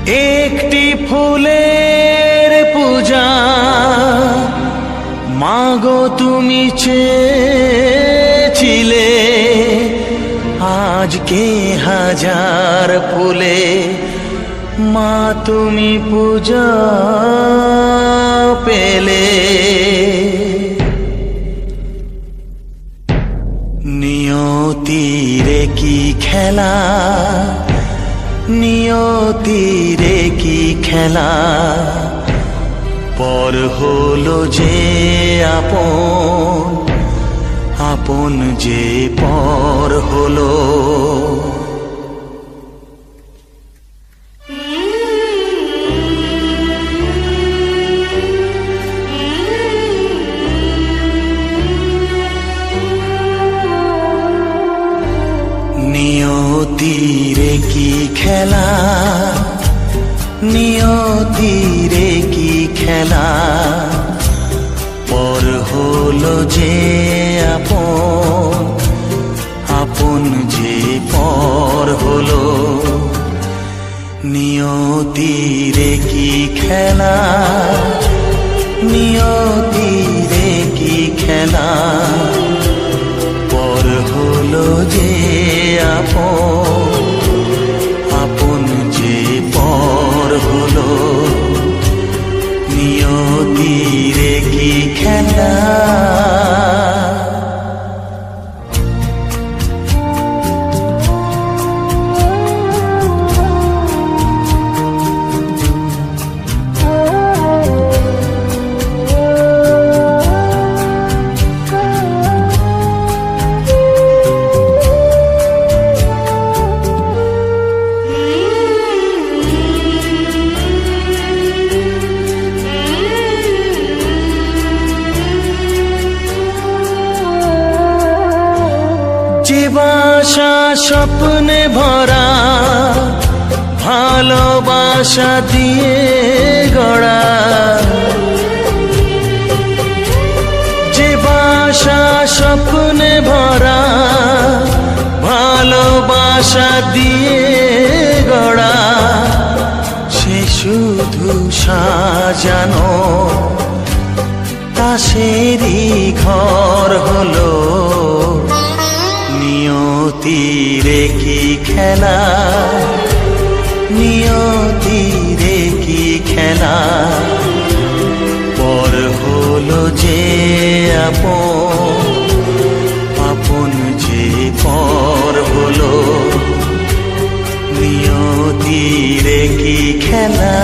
একটি ফুলের পূজা মাগো তুমি চেয়েছিলে, আজকে হাজার ফুলে মা তুমি পূজা পেলে। নিয়তিরে কি খেলা, নিয়তিরে কি খেলা, পর হলো যে আপন, আপন যে পর হলো। নিয়তিরে কি খেলা, নিয়তিরে কি খেলা, পর হলো যে আপন, আপন যে পর হলো। নিয়তিরে কি খেলা, নিয়তিরে কি খেলা, পর হলো যে আপন, আপন যে পর হলো। নিয়তিরে কি খেলা। যে বাসা স্বপ্নে ভরা, ভালোবাসা দিয়ে গড়া, যে বাসা স্বপ্নে ভরা, ভালোবাসা দিয়ে গড়া, সে শুধু সাজানো তাসেরই ঘর হলো। নিয়তিরে কি খেলা, নিয়তিরে কি খেলা, পর হলো যে আপন, আপন যে পর হলো। নিয়তিরে কি খেলা।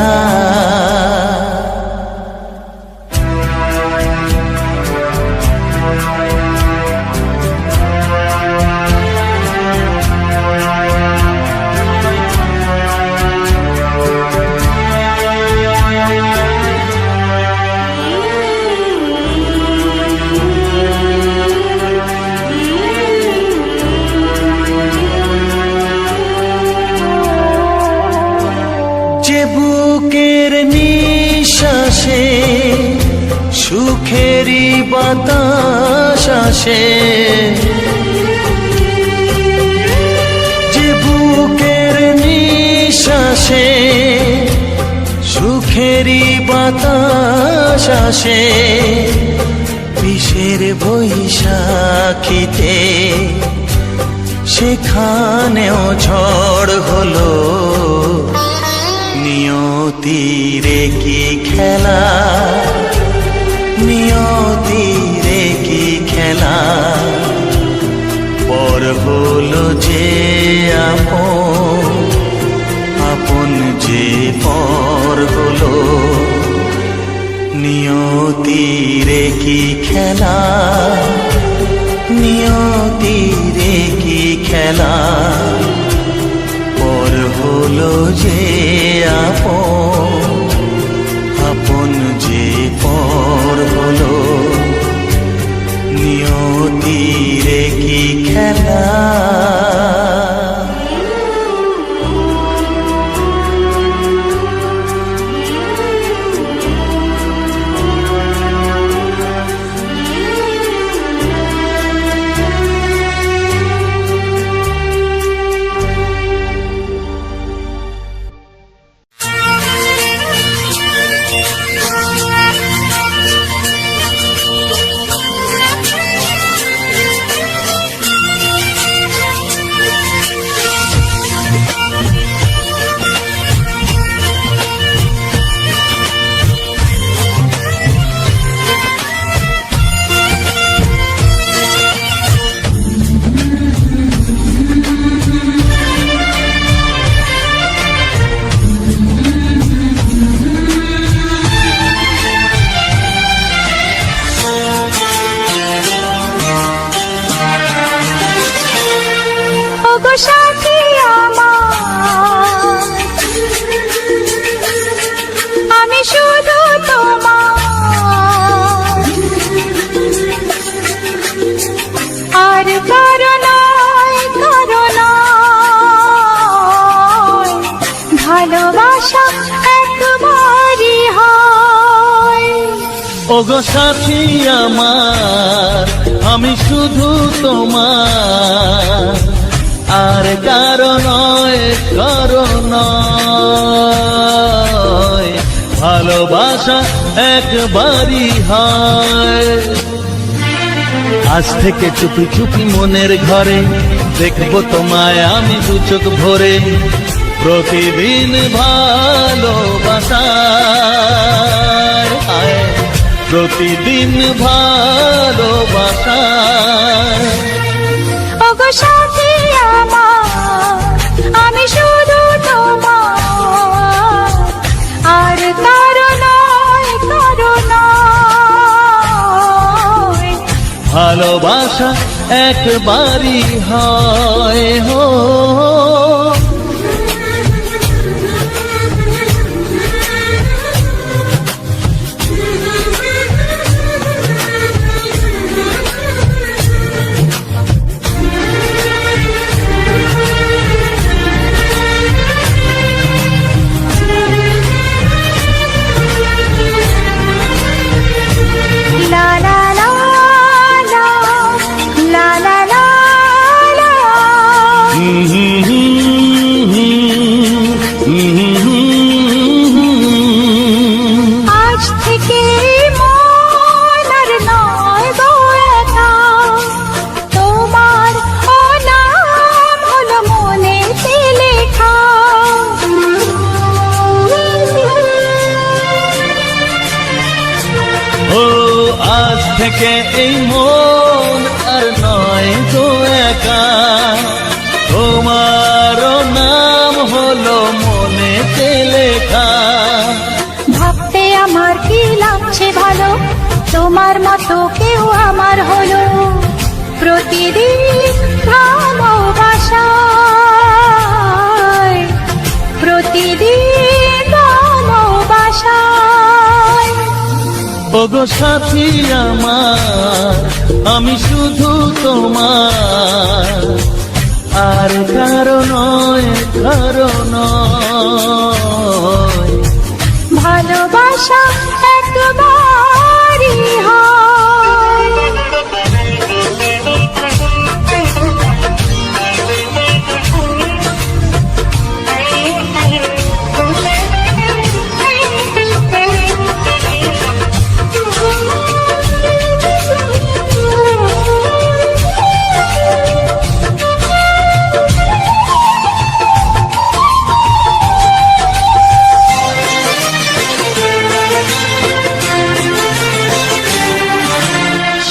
যে বুকের নিঃশ্বাসে সুখেরই বাতাস আসে, যে বুকের নিঃশ্বাসে সুখেরই বাতাস আসে, বিষের বৈশাখীতে সেখানেও ঝড় হলো। নিয়তিরে কি খেলা, নিয়তিরে কি খেলা, পর হলো যে আপন, আপন যে পর হলো। নিয়তিরে কি খেলা, নিয়তিরে কি খেলা, পর হলো যে আপন, আপন যে পর হলো। নিয়তিরে কি খেলা। ভালোবাসা একবারই হয়। ওগো সাথী আমার, আমি শুধু তোমার, আর কারো নয়, কারো নয়। ভালোবাসা একবারই হয়। আজ থেকে চুপি চুপি মনের ঘরে দেখবো তোমায় আমি দু চোখ ভরে। প্রতিদিন ভালোবাসায়, হায়, প্রতিদিন ভালোবাসায়। ওগো সাথী আমার, আমি শুধু তোমার, আর কারো নয়, কারো নয়। ভালোবাসা একবারই হয় হো। লা লা লা লা, লা লা লা লা। আজ থেকে মন আর নয় গো একা, তোমার ও নাম হলো মনেতে লেখা। ও আজ থেকে এই মন আর নয় গো একা, তোমারও নাম হলো মনেতে লেখা। ভাবতে আমার কি লাগছে ভালো, তোমার মতো কেউ আমার হলো। প্রতিদিন ভালোবাসায়, প্রতিদিন ভালোবাসায়। ওগো সাথী আমার, আমি শুধু তোমার, আর কারো নয়, কারো নয়। ভালোবাসা একবারই হয়।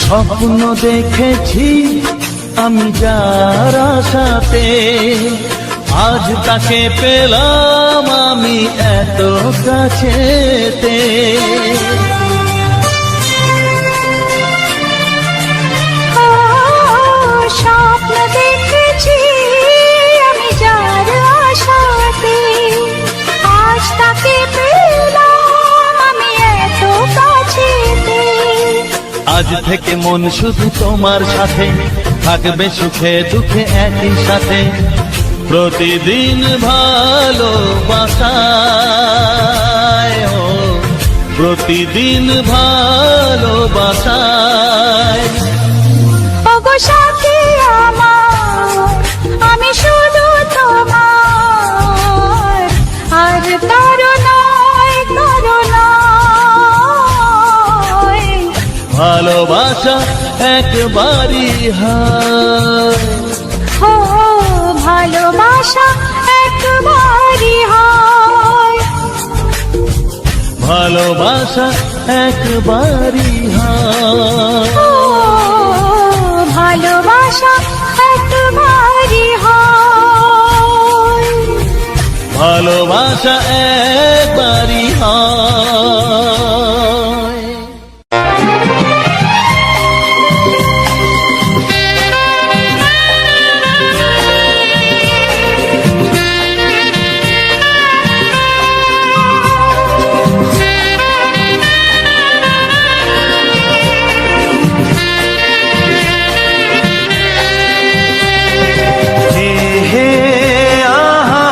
স্বপ্ন দেখেছি আমি যার আশাতে, আজ তাকে পেলাম আমি এত কাছেতে। স্বপ্ন দেখেছি আমি যার আশাতে, আজ তাকে পেলাম আমি এত কাছেতে। আজ থেকে মন শুধু তোমার সাথে, থাকবে সুখে দুঃখে একই সাথে। প্রতিদিন ভালোবাসায়, ও প্রতিদিন ভালোবাসায়। ওগো সাথী আমার, আমি শুধু তোমার, আর কারো নয়, কারো নয়। ভালোবাসা একবারই হয়। ও ভালোবাসা একবারই হয়। ভালোবাসা একবারই হয়। ও ভালোবাসা একবারই হয়। ভালোবাসা একবারই হয়। হে হে আহা,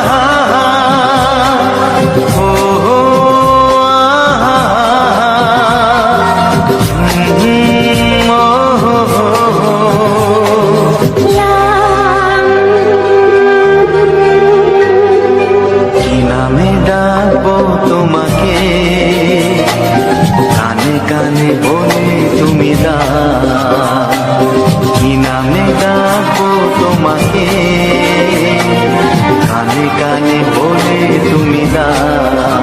কানে বলে তুমি দাও, কি নামে ডাকবো তোমাকে, কানে কানে বলে তুমি দাও,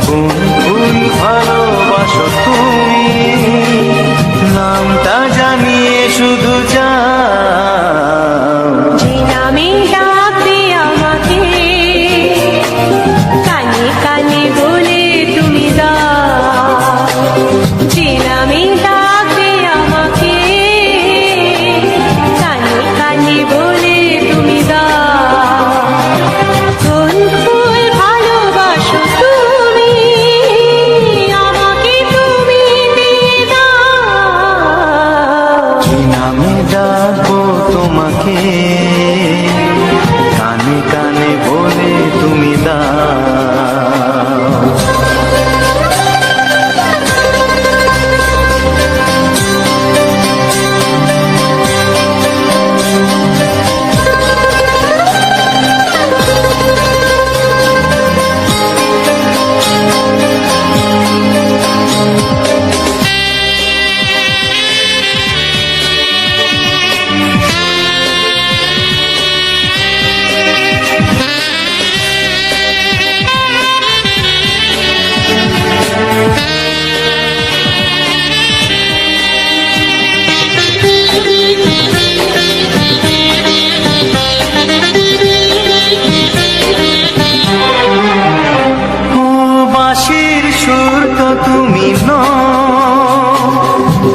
কোন ফুল ভালোবাসো তুমি, নামটা জানিয়ে শুধু যাও। যে নামে ডাকবে আমাকে, কানে কানে বলে তুমি দাও। যে নামে ডাকবে আমাকে, কানে কানে বলে তুমি দাও। কোন ফুল ভালোবাসো তুমি, আমাকে তুমি দিয়ে দাও। কি নামে ডাকবো তোমাকে, কানে কানে বলে তুমি দাও। বাঁশির সুর তো তুমি নও,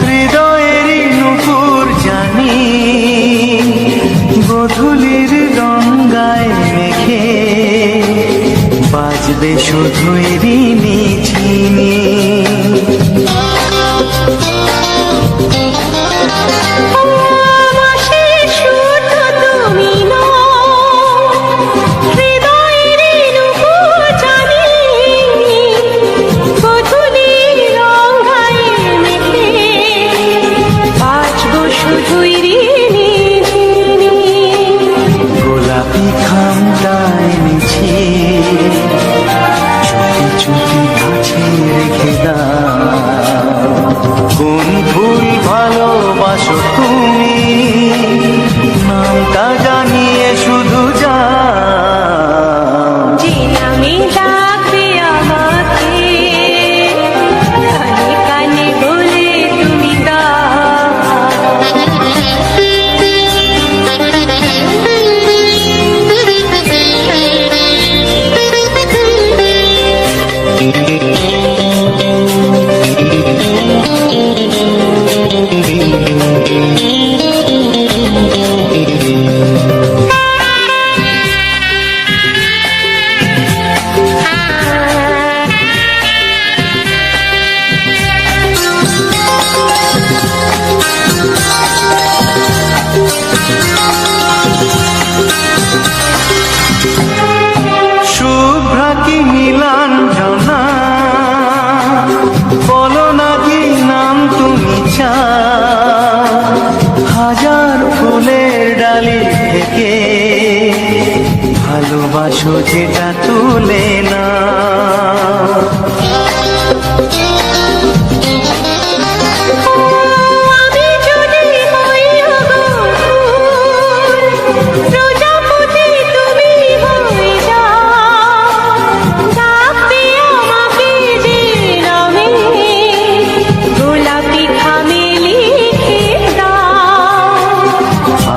হৃদয়েরই নুপুর জানি, গোধূলির গঙ্গায় মেঘে বাজবে শুধুই রিনি ঝিনি। গোলাপি খামটায় নিছি, চুপি চুপি কাছে রেখে দাও, কোন ফুল ভালোবাসো তুমি, নামটা জানিয়ে শুধু যাও। যে নামে ডাকবে আমাকে, কানে কানে বলে তুমি শুভ্রা কি নীলাঞ্জনা, বলো না কি নাম তুমি চাও, হাজার ফুলের ডালি থেকে ভালোবাসো যেটা তুলে না।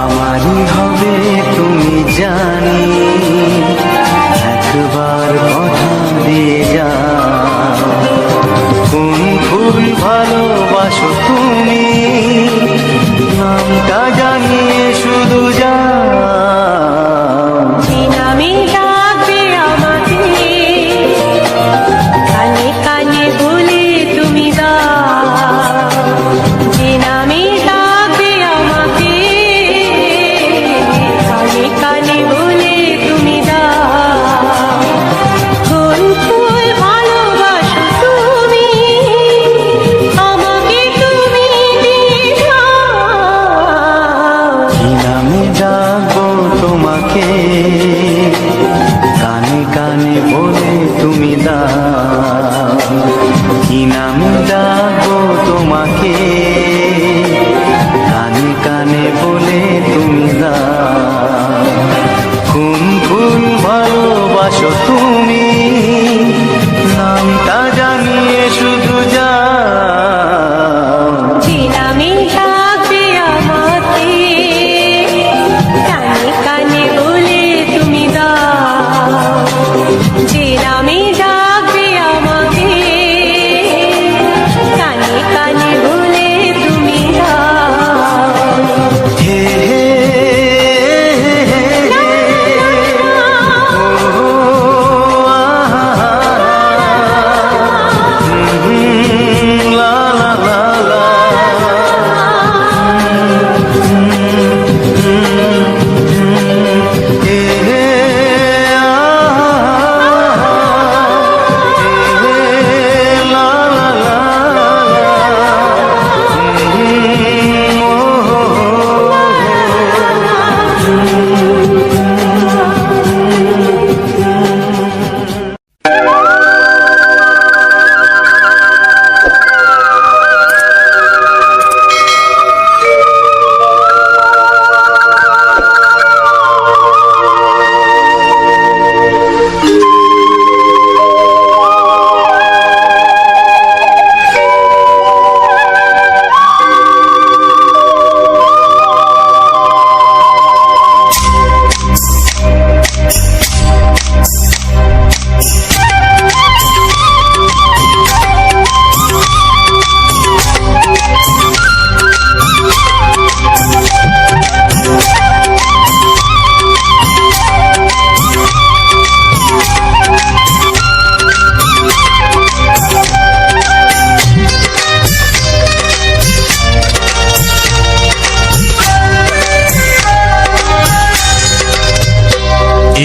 আমারই হবে তুমি জানি, একবার কথা দিয়ে যাও, কোন ফুল ভালোবাসো তুমি, নামটা জানিয়ে শুধু যাও। যে নামে ডাকবে আমাকে, কানে কানে বলে তুমি দাও। যে নামে ডাকবে আমাকে, কানে কানে বলে তুমি দাও। কোন ফুল ভালোবাসো তুমি, আমাকে তুমি দিয়ে দাও। কি নামে ডাকবো তোমাকে, কানে কানে বলে তুমি দাও। কি নামে ডাকবো তোমাকে, কানে কানে বলে তুমি দাও কোন ফুল ভালোবাসো তুমি, নামটা জানিয়ে শুধু যাও। যে নামে ডাকবে আমাকে, কানে কানে বলে তুমি দাও। যে নামে ডাকবে আমাকে, কানে কানে বলে তুমি দাও। হে হে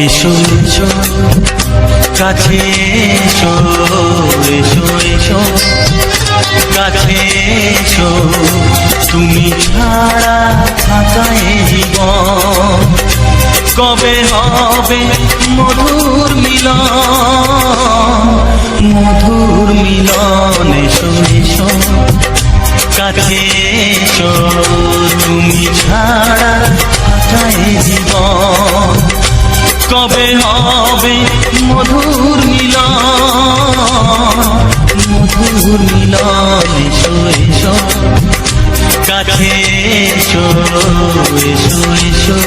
এসো এসো কাছে এসো, এসো এসো কাছে এসো, তুমি ছাড়া থাকা এ জীবন কবে হবে মধুর মিলন, মধুর মিলন। এসো এসো কাছে এসো, তুমি ছাড়া থাকা এ জীবন কবে হবে মধুর মিলন, মধুর মিলন। এসো এসো কাছে এসো, এসো এসো।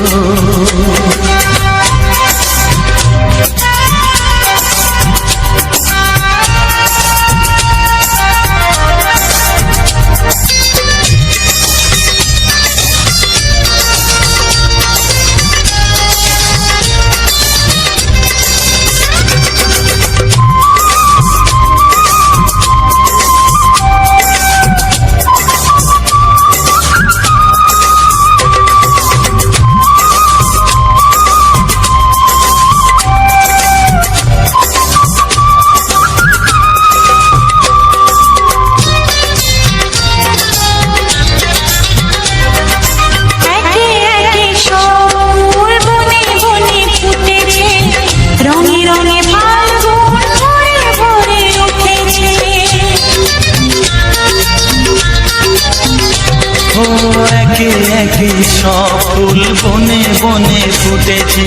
একে একে সব ফুল বনে বনে ফুটেছে,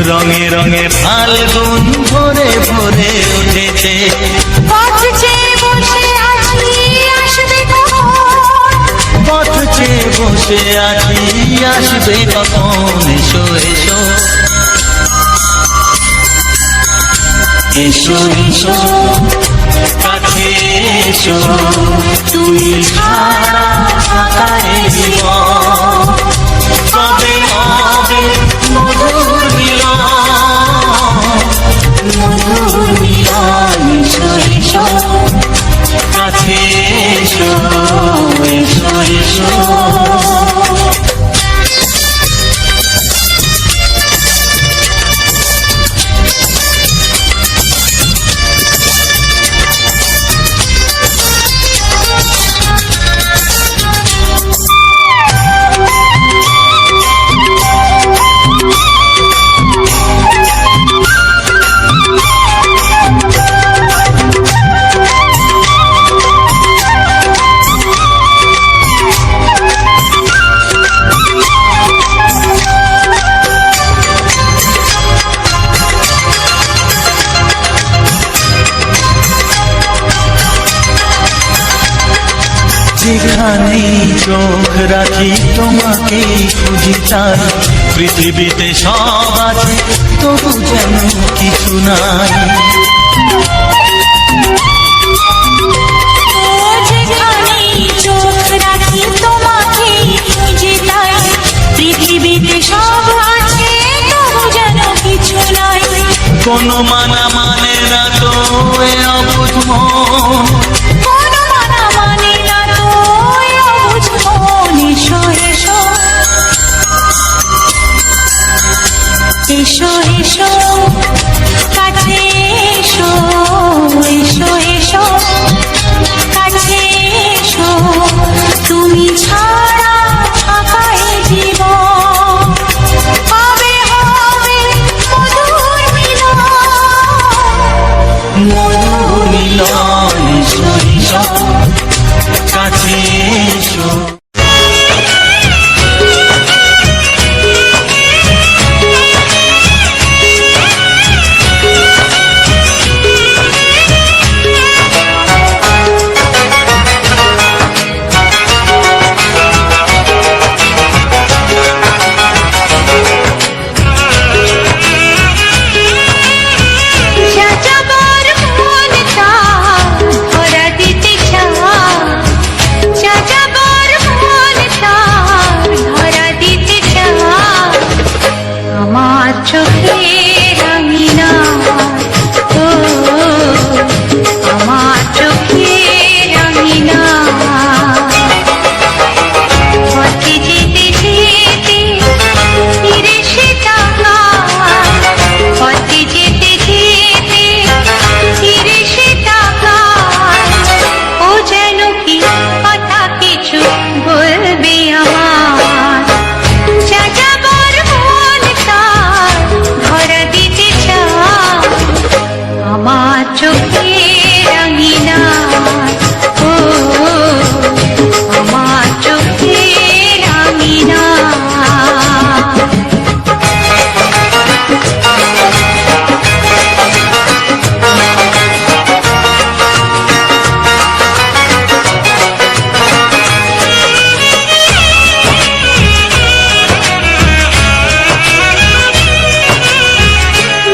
রঙে রঙে ফাল্গুন ভরে ভরে উঠেছে। পথ চেয়ে বসে আছি আসবে কখন, পথ চেয়ে বসে আছি আসবে কখন। এসো এসো এসো এসো কাছে এসো, তুমি ছাড়া থাকা এ জীবন কবে হবে মধুর মিলন, মধুর মিলন। এসো এসো কাছে এসো, এসো এসো। যেখানেই চোখ রাখি তোমাকেই খুঁজি তাই, পৃথিবীতে সব আছে তবু যেন কিছু নাই। যেখানেই চোখ রাখি তোমাকেই খুঁজি তাই, পৃথিবীতে সব আছে তবু যেন কিছু নাই। কোনো মানা মানে না তো এ অবুঝ মন, কোনো মানা মানে না তো এ অবুঝ মন। এসো এসো এসো এসো কাছে এসো, এসো এসো কাছে এসো, তুমি ছাড়া ফাঁকা এ জীবন। হবে হবে মধুর মিলন, মধুর মিলন। এসো এসো কাছে এসো। যাযাবর মন তার ধরা দিতে চায়, যাযাবর মন তার ধরা দিতে চায়। আমার চোখের আঙিনা, ও আমার চোখের আঙিনা। পথে যেতে যেতে ফিরে সে তাকায়, পথে যেতে যেতে ফিরে সে তাকায়। ও যেন কি কথা কিছু বলবে আমার, যাযাবর মন তার ধরা দিতে চায়। আমার চোখের আঙিনা, ও আমার চোখের আঙিনা।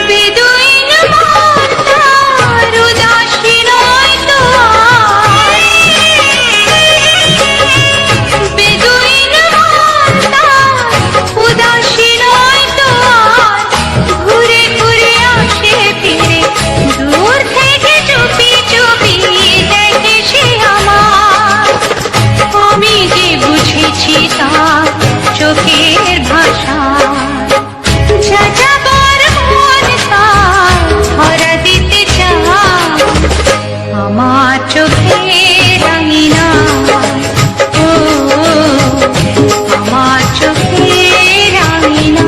বেদুইন মন তার উদাসী নয় তো আর, বেদুইন মন তার উদাসী নয় তো আর। ঘুরে ঘুরে আসে ফিরে দূর থেকে চুপি চুপি দেখে সে আমার। আমি যে বুঝেছি তার চোখের ভাষা, যাযাবর মন তার ধরা দিতে চায়। আমার চোখের আঙিনা, ও আমার চোখের আঙিনা।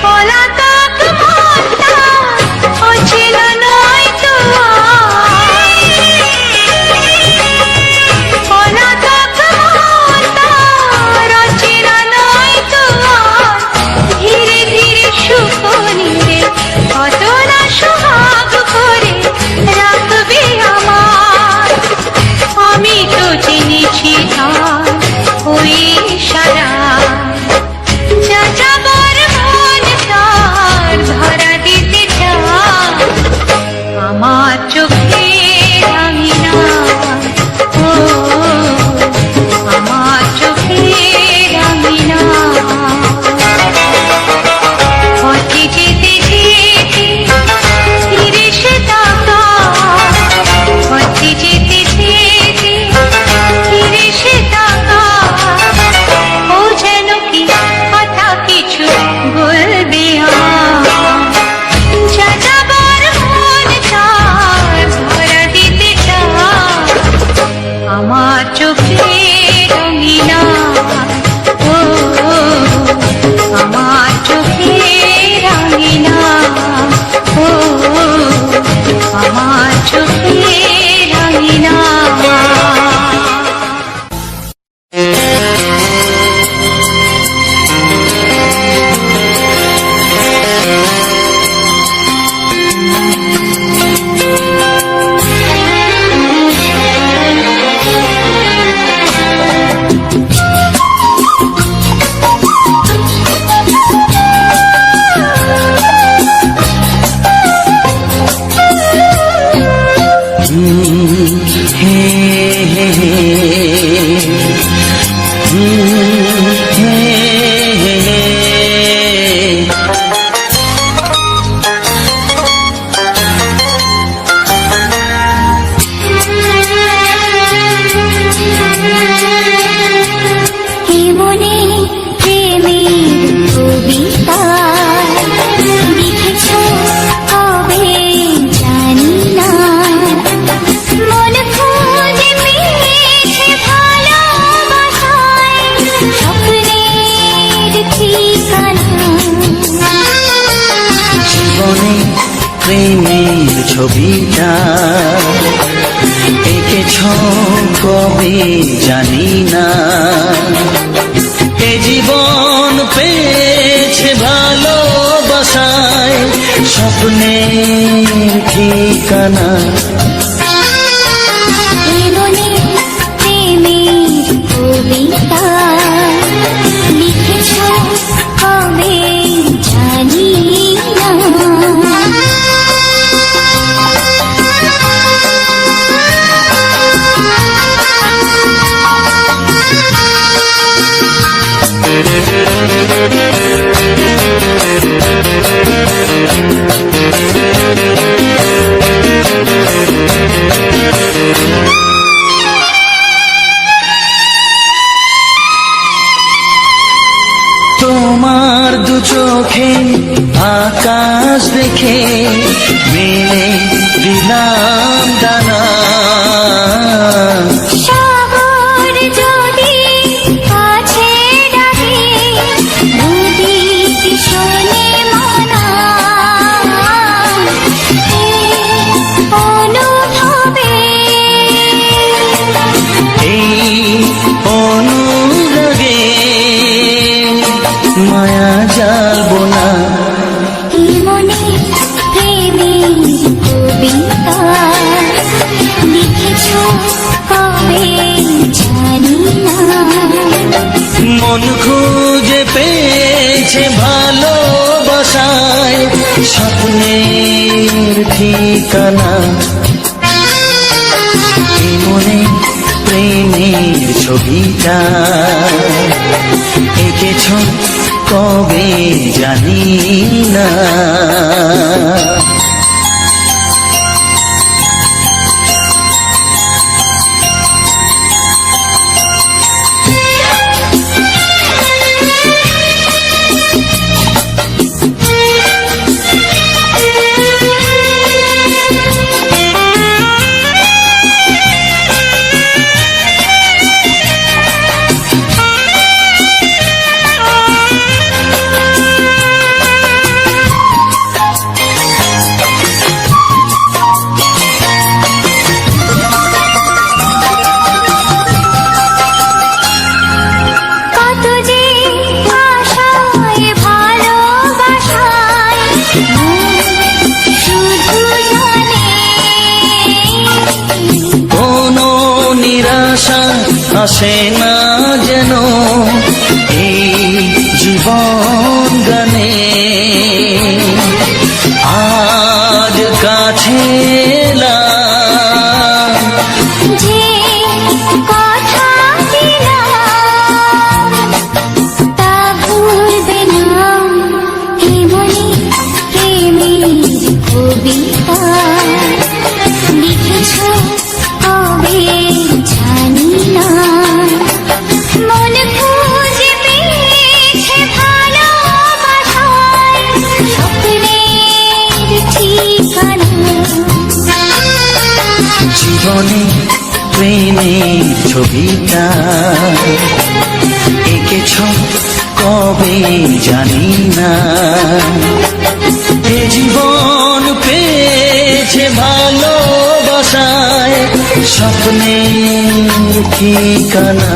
পলাতক মন তার অচেনা নয় তো আর, পলাতক মন তার অচেনা নয় তো আর। ধীরে ধীরে সুখ নিয়ে কত না সোহাগ করে রাখবে আমার। আমি তো চিনেছি তার ওই সারা, যাযাবর মন তার ধরা দিতে চায়। আমার চোখের আঙিনা, ও আমার চোখের আঙিনা। পথে যেতে যেতে ফিরে সে তাকায়, পথে যেতে যেতে ফিরে সে তাকায়। ও যেন কি কথা কিছু বলবে আমার, যাযাবর মন তার ধরা দিতে চায়। আমার চোখের আঙিনা, ও আমার চোখের চোখের আঙিনা। প্রেমের ছবিটা এঁকেছ কবে জানি না, এ জীবন পেয়েছে ভালোবাসায় স্বপ্নের ঠিকানা। প্রেমের কবিতা লিখেছ কবে জানি না। তোমার দু চোখে আকাশ দেখে মেলে দিলাম দানা, সাগর যদি কাছে ডাকে নদী শোনে মনা, অনুভবে এই অনুরাগে মায়া জ্বালবো না। মনে প্রেমের কবিতা লিখেছ কবে জানি না। মন খুঁজে পেয়েছে ভালোবাসায় স্বপ্নের ঠিকানা। এই মনে প্রেমের ছবিটা এঁকেছ কবে জানি না। আসে না যেন এই জীবন গানে, আজ কাছে এলাম যে কথা দিলাম তা ভুলবে না। এমনি প্রেমের কবিতা লিখেছ কবে জানি না। মন খুঁজে পেয়েছে ভালোবাসায় স্বপ্নের ঠিকানা। জীবনে প্রেমের ছবিটা এঁকেছ কবে জানি না, এ জীবন পেয়েছে ভালো ভাষায় স্বপ্নের ঠিকানা।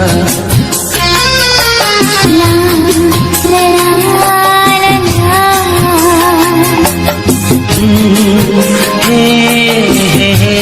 হে হে হে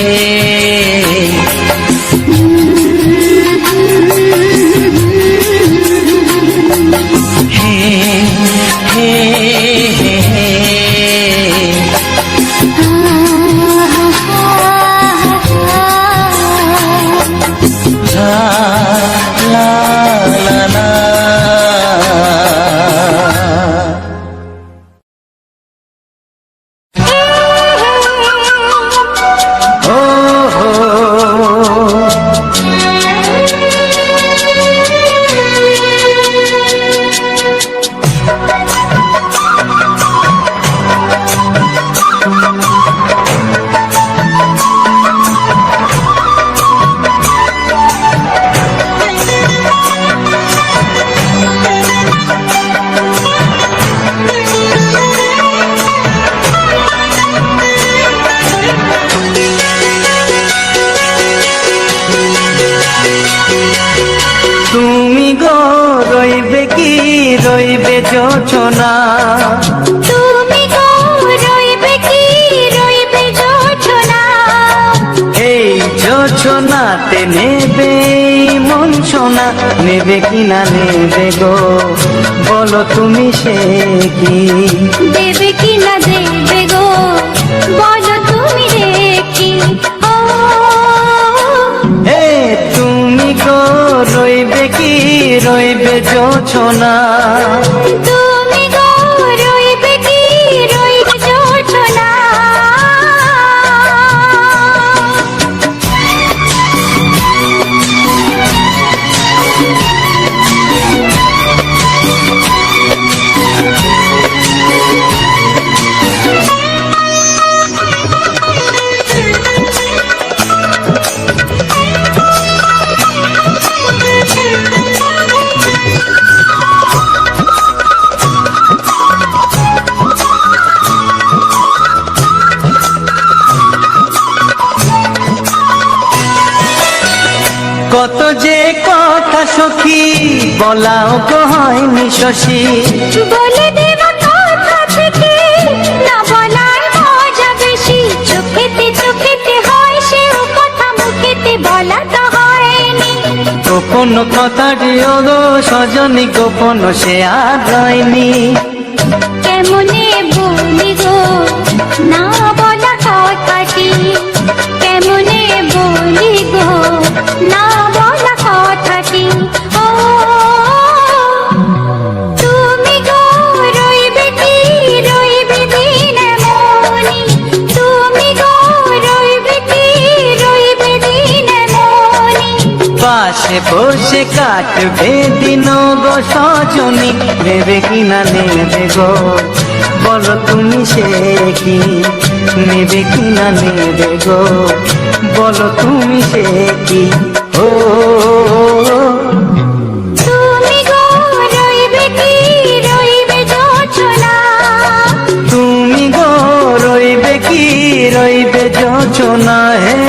তুমি গো রইবে কি রইবে যোচনা, তুমি গো রইবে কি রইবে যোচনা, এই যোচনাতে নেবে মন সোনা, নেবে কি না নেবে গো বলো তুমি সে কি, দেবে কি না দেবে গো বলো তুমি রে কি। ও হে তুমি গো রইবে কি রইবে যোচনা, তুমি গো রইবে কি রইবে যোচনা। কত যে কথা সখী বলাও তো হয়নি শশী, বলে দেব কথা থেকে না বলার মজা বেশি, চোখেতে চোখেতে হয় সে কথা মুখেতে বলা তো হয়নি। গোপন কথাটি ওগো সজনী গোপন সে আর রয়নি, কেমনে বলি গো না বলা কথাটি, কেমনে বলি গো না বলা কথাটি। ও তুমি গো রইবে কি রইবে দিন মনি, তুমি গো রইবে কি রইবে দিন মনি, পাশে বসে কাটবে দিন গো সজনী, নেবে কি না নেবে গো বলো তুমি সে কি, নেবে কি না নেবে গো বলো তুমি সে কি। ও তুমি গো রইবে কি রইবে যোচনা, তুমি গো রইবে কি রইবে যোচনা। হে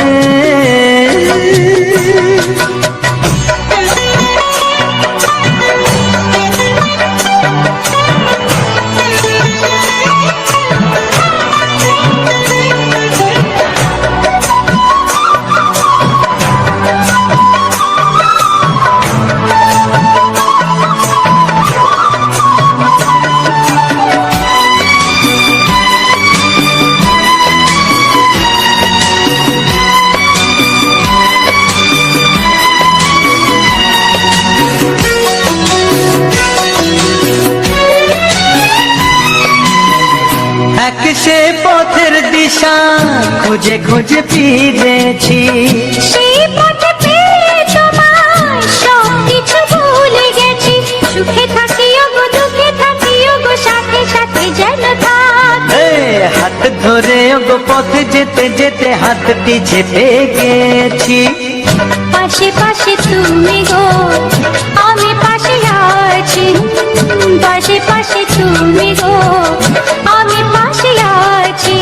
এক সে পথের দিশা খুঁজে খুঁজে ফিরেছি, সেই পথে পেয়ে তোমায় সব কিছু ভুলে গেছি, সুখে থাকিও গো দুঃখে থাকিও গো সাথে সাথে যেন থাক। হাত ধরে ওগো পথে যেতে যেতে হাতটি চেপে গেছি, পাশে পাশে তুমি গো আমি পাশে আছি, পাশে পাশে তুমি গো আমি পাশে আছি।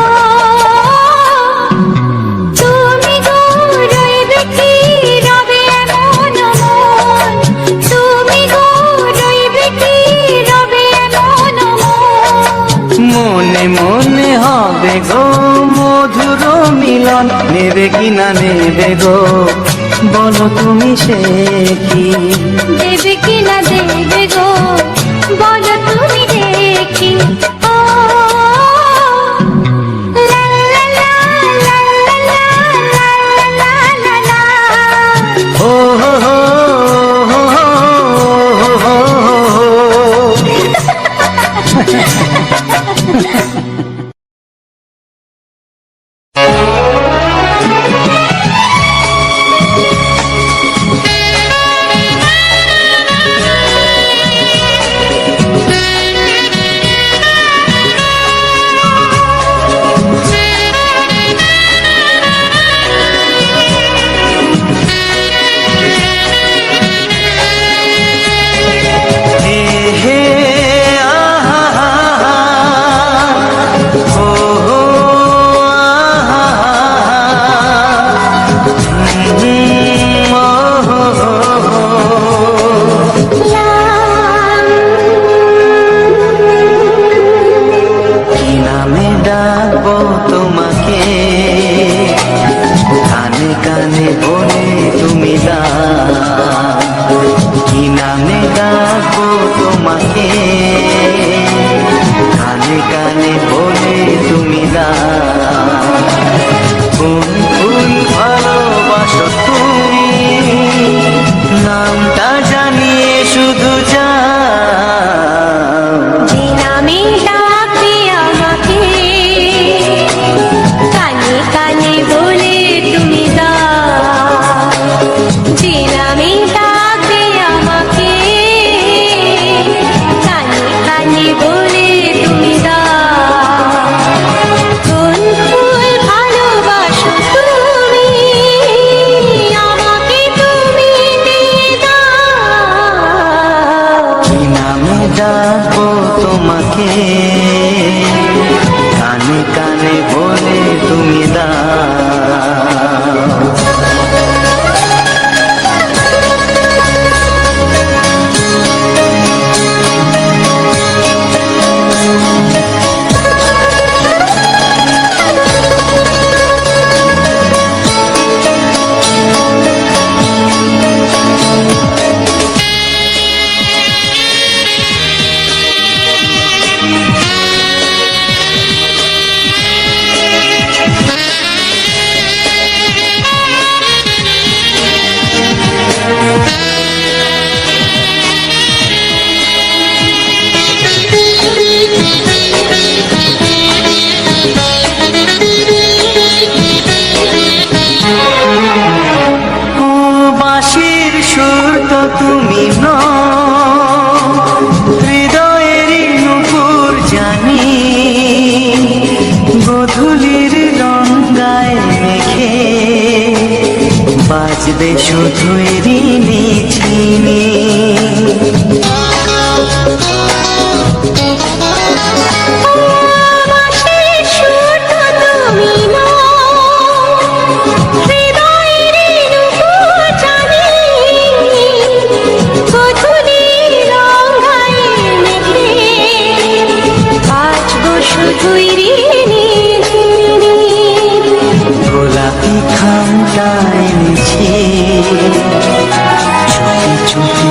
ও গো মধুর মিলন, নেবে কিনা নেবে গো বলো তুমি সে কি? দেবে কিনা দেবে গো বলো তুমি দেখি। ও লা লা লা লা লা লা লা লা লা। ও হো হো হো হো হো হো। তোমাকে কানে কানে বলে তুমি কি নামে ডাকবো তোমাকে, কানে কানে বলে তুমি কোন ফুল ভালোবাসো তুমি, নামটা জানিয়ে শুধু যা যে নামে ডাকবে আমাকে, কানে কানে বলে তুমি যে নামে ডাকবে আমাকে, কানে কানে বলে তুমি কোন ফুল ভালোবাসো তুমি, আমাকে তুমি দিয়ে দাও। কি নামে ডাকবো তোমাকে, কানে কানে বলে তুমি বাঁশির সুর তো তুমি হৃদয়ের নুপুর জানি, গধূলির রঙায় মেখে বাজবে শুধু ঋণী ঝিনি। গোলাপি খামটা এনেছি, চুপি চুপি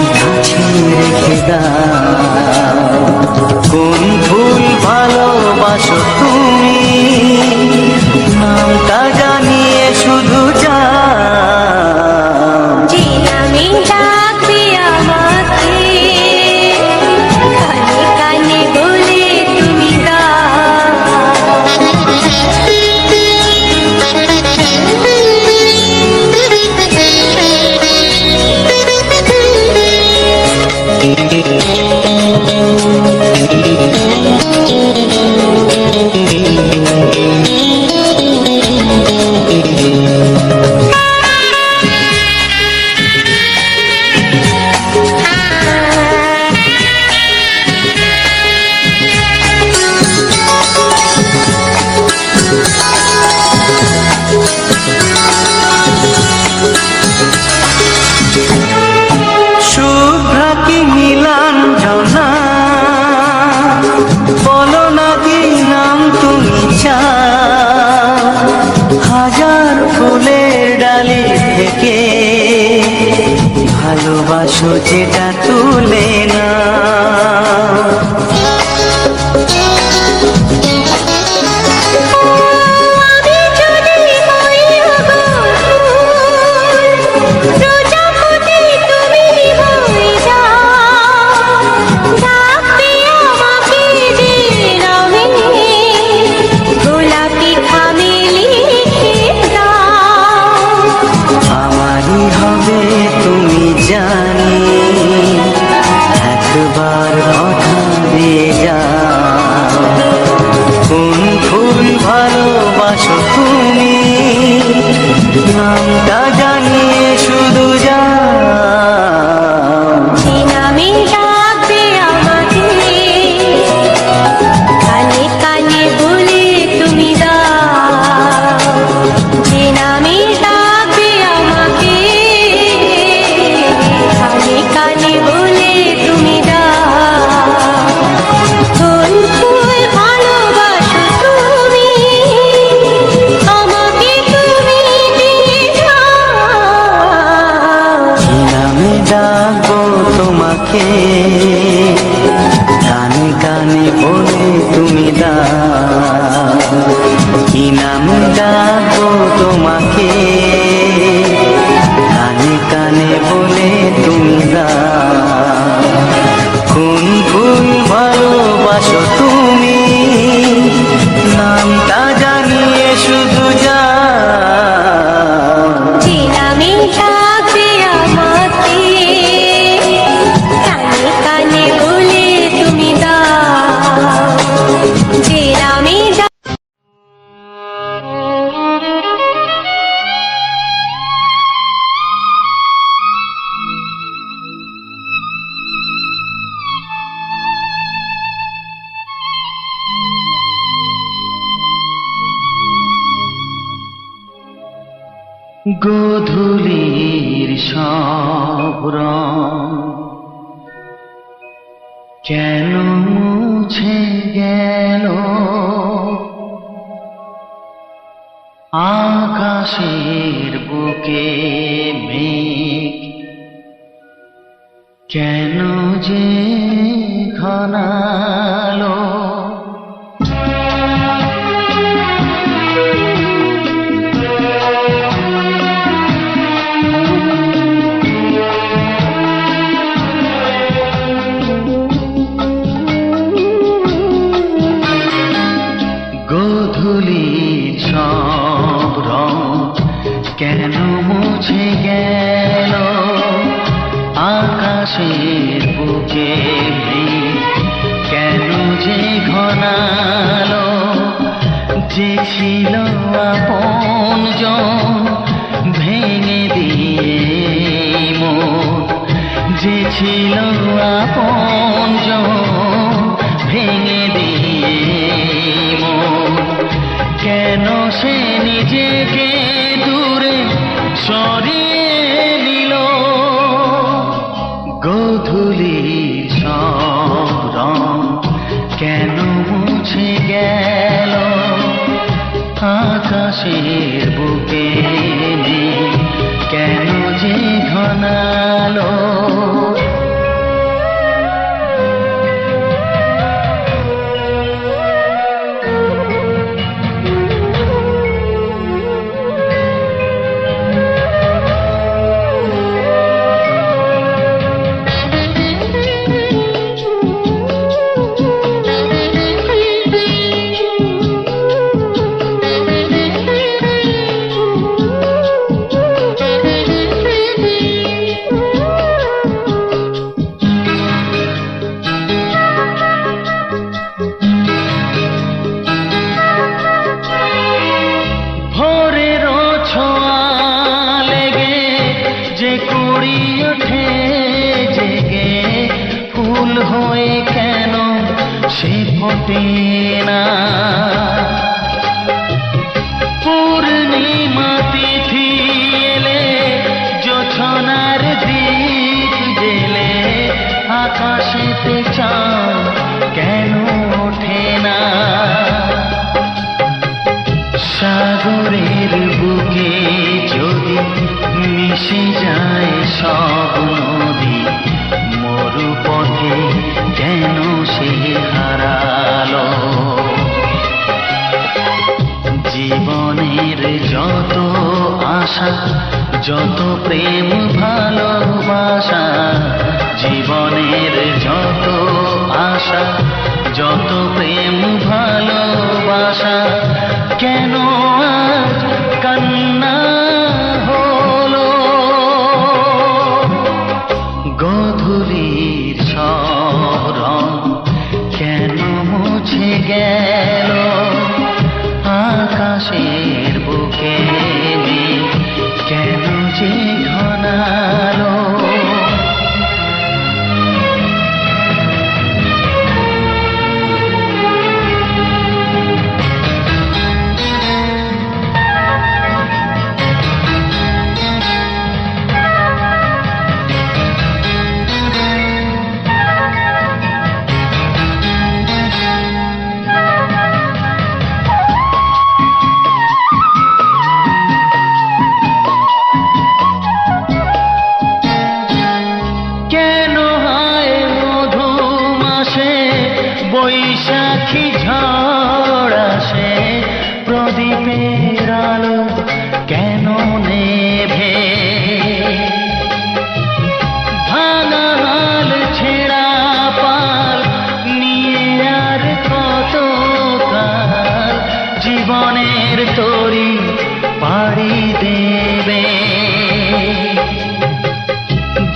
ভালোবাসো যেটা তুলে না। আমি যদি হই গো প্রজাপতি তুমি হয়ে যাও, ডাকবে আমাকে যে নামে গোলাপি খামে লিখে দাও। আমারই হবে তুমি জানি, একবার কথা দিয়ে যাও। কোন ফুল ভালোবাসো তুমি, নামটা জানিয়ে শুধু যাও। যে নামে ডাকবে আমাকে কানে কানে বলে তুমি দাও। যে নামে ডাকবে আমাকে কানে কানে বলে তুমি দাও। কোন ফুল ভালোবাসো তুমি, আমাকে তুমি দিয়ে যাও। কি নামে ডাকবো তোমাকে, কানে কানে বলে তুমি দাও। কি নামে ডাকবো তোমাকে, কানে কানে বলে তুমি দাও। কোন ফুল ভালোবাসো তুমি, নামটা জানিয়ে শুধু যাও। যে নামে ডাকবে আমাকে কানে কানে বলে তুমি দাও। যে নামে গোধূলির সব রং কেন মুছে গেল, আকাশের বুকে মেঘ কেন যে ঘনালো। গোধূলির সব রং কেন মুছে গেল, আকাশের বুকে মেঘ কেন যে ঘনালো। যে ছিল আপনজন ভেঙে দিয়ে মন, যে ছিল আপনজন ভেঙে দিয়ে মন, কেন সে নিজেকে দূরে সরিয়ে নিল। গোধূলির সব রং কেন মুছে গেল, আকাশের বুকে মেঘ কেন যে ঘনালো। সে ফোটে না। পূর্ণিমা তিথি এলে জোছনার দীপ জেলে আকাশেতে চাঁদ কেন ওঠে না। সাগরের বুকে যদি মিশে যায় সব নদী আশা যত প্রেম ভালোবাসা, জীবনের যত আশা যত প্রেম ভালোবাসা, কেন আজ কান্না হলো? গধূলির স্মরণ কেন মুছে গেল? আকাশের বুকে মেঘ কেন যে ঘনালো? বৈশাখী ঝড় আসে, প্রদীপের আলো কেন নেভে? ভাঙা হাল ছেঁড়া পাল নিয়ে আর কত কাল জীবনের তরি পাড়ি দেবে?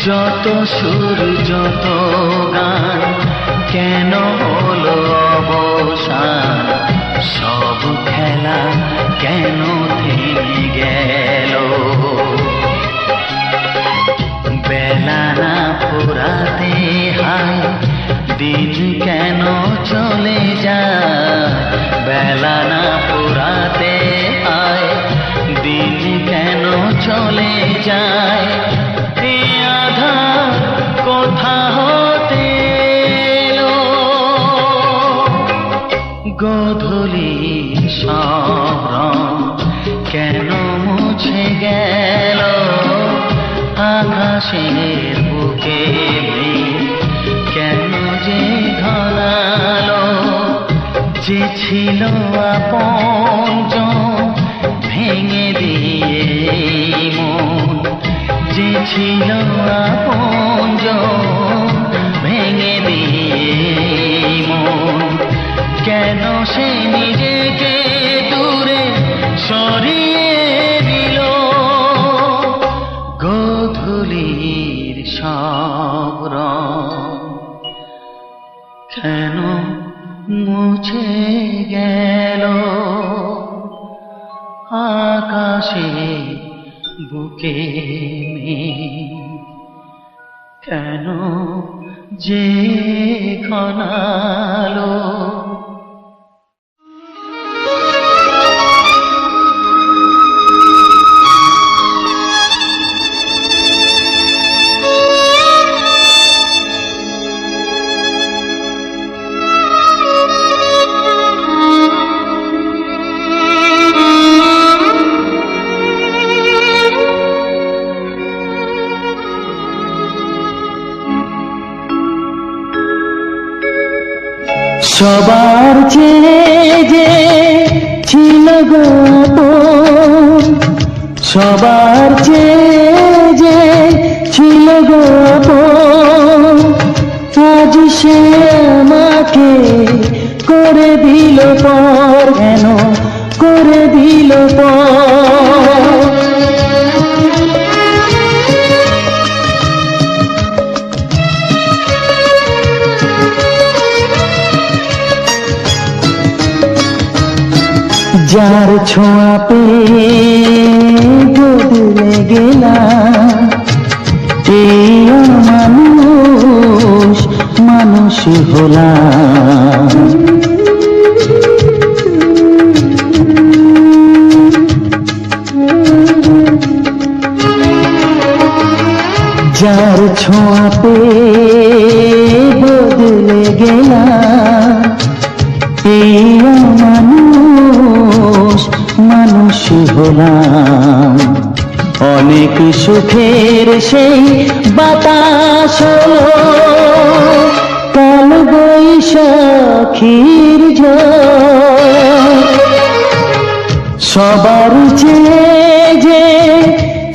যত সুর যত গান কেন হলো অবসান? সব খেলা কেন থেমে গেল? বেলা না ফুরাতে হায় দিন কেন চলে যায়? বেলা না ফুরাতে হায় দিন কেন চলে যায়? এ আধার কোথা হতে এলো? গধূলির স্মরণ কেন মুছে গেল? আকাশের বুকে মেঘ কেন যে ঘনালো? যে ছিল আপনজন ভেঙে দিয়ে মন, যে ছিল আপনজন ভেঙে দিয়ে মন, কেন সে নিজেকে দূরে সরিয়ে দিল? গধূলির স্মরণ কেন মুছে গেল? আকাশে বুকে মেঘ কেন যে ঘনালো? সবার চেয়ে যে ছিল গো আপন, সবার চেয়ে যে ছিল গো আপন, আজ সে আমাকে করে দিল পর, কেন করে দিল পর? যার ছোঁয়া পেয়ে বদলে গেলাম, এই মানুষ মানুষ হলাম। যার ছোঁয়া পেয়ে বদলে গেলাম, এই মানুষ মানুষ হলাম। অনেক সুখের সেই বাতাস হলো, কাল বৈশাখীর ঝড়, সবার চেয়ে যে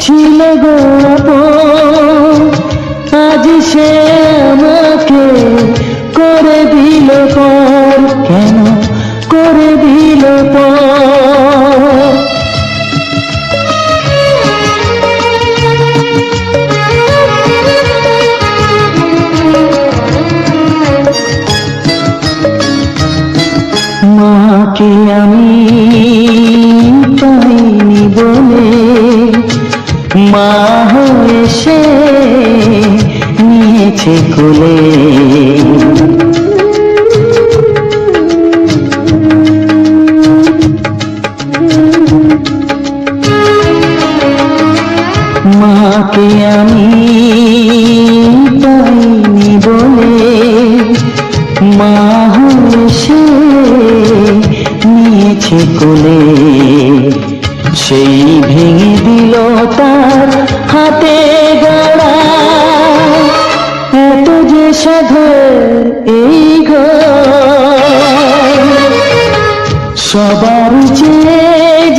ছিল গো আপন, আজ সে আমাকে করে দিল পর, কেন করে দিল পর? মাকে আমি পাইনি বলে মা হয়ে সে নিয়েছে কোলে। মাকে আমি পাইনি বলে মা হয়ে সে নিয়েছে কোলে। সেই ভেঙে দিল তার হাতে গড়া, এত যে সাধের এই ঘর। সবার চেয়ে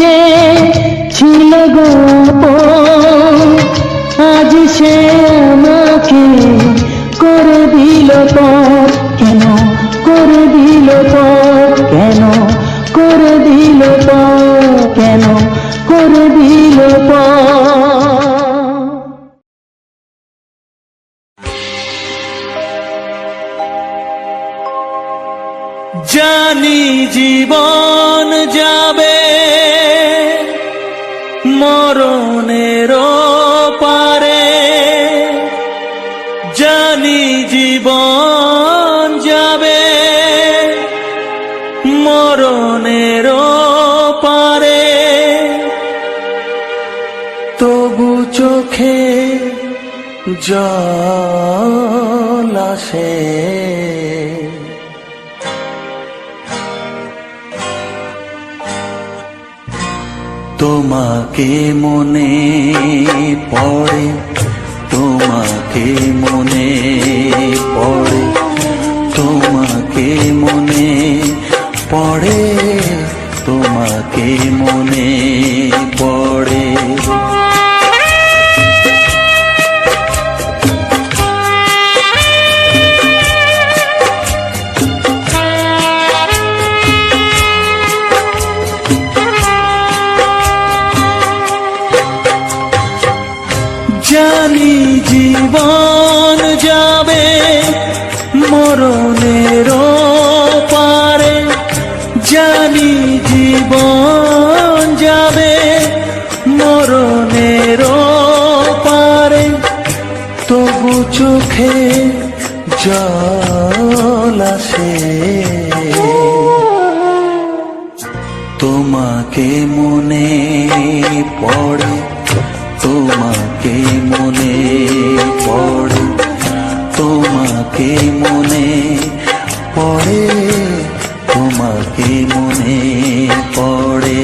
যে ছিল গো আপন, আজ সে আমাকে করে দিল পর, কেন করে দিল পর? কেন করে দিল পর? কেন করে দিল পর? জানি জীবন যাবে মরণের পারে, জানি জীবন যাবে মরণের পারে, তবু চোখে জল আসে। তোমাকে মনে পড়ে, তোমাকে মনে পড়ে, তোমাকে মনে পড়ে, তোমাকে মনে পড়ে। জানি জীবন যাবে মরণের পারে, জানি জীবন যাবে মরণের পারে, তবু চোখে জল আসে। তোমাকে মনে পড়ে, তোমাকে মনে পড়ে, তোমাকে মনে পড়ে, তোমাকে মনে পড়ে।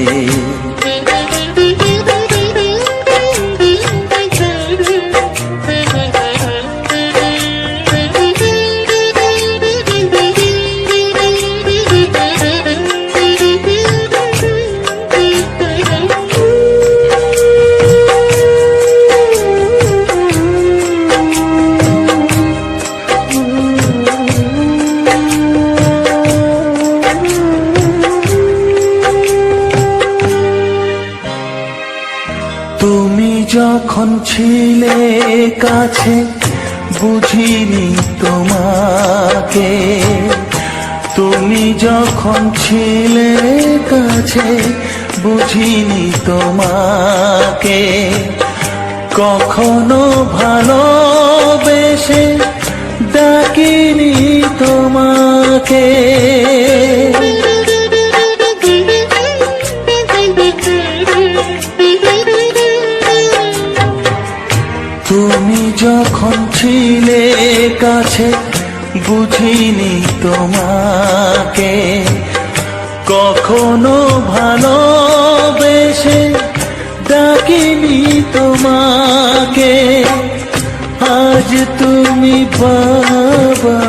যখন ছিলে কাছে বুঝিনি তোমাকে, তুমি যখন ছিলে কাছে বুঝিনি তোমাকে, কখনো ভালোবেসে ডাকিনি তোমাকে। তুমি যখন ছিলে কাছে বুঝিনি তোমাকে, কখনো ভালোবেসে ডাকিনি তোমাকে। আজ তুমি বাবা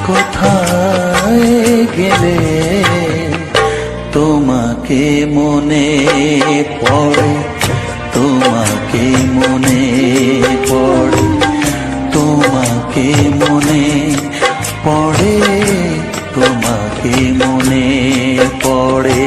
কোথায় গেলে, তোমাকে তোমাকে মনে পড়ে, তোমাকে মনে পড়ে, তোমাকে মনে পড়ে, তোমাকে মনে পড়ে।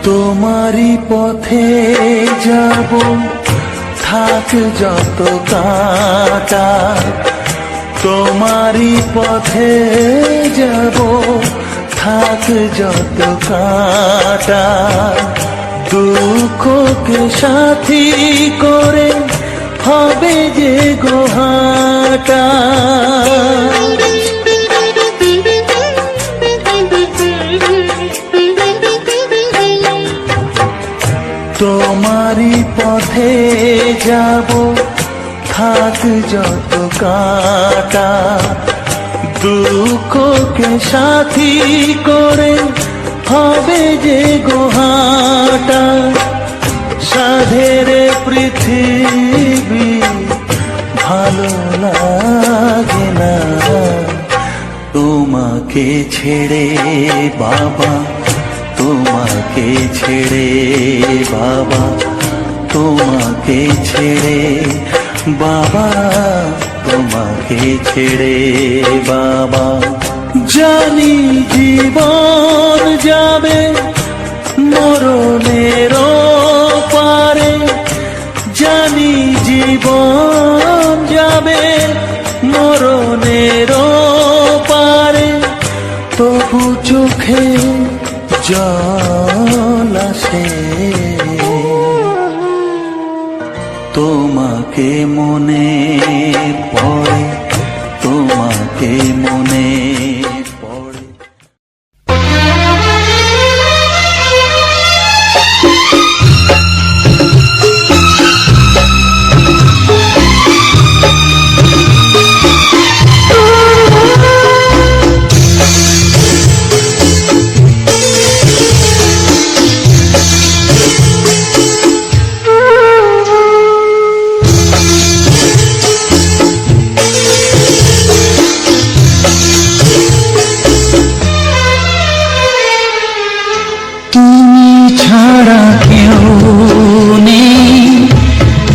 তোমারই পথে যাব, থাক যত কাঁটা, তোমারই পথে যাব, থাক যত কাঁটা, দুঃখকে সাথী করে হবে যে গোহাটা। তোমারই পথে যাব, থাক যত কাঁটা, দুঃখকে সাথী করে হবে যে গোহাটা। সাধের পৃথিবী ভালো লাগে না তোমাকে ছেড়ে বাবা, তোমাকে ছেড়ে বাবা, তোমাকে ছেড়ে বাবা, তোমাকে ছেড়ে বাবা। জানি জীবন যাবে মরণের পারে, জানি জীবন যাবে মরণের পারে, তবু চোখে জল আসে তোমাকে মনে পড়ে, তোমাকে মনে পড়ে।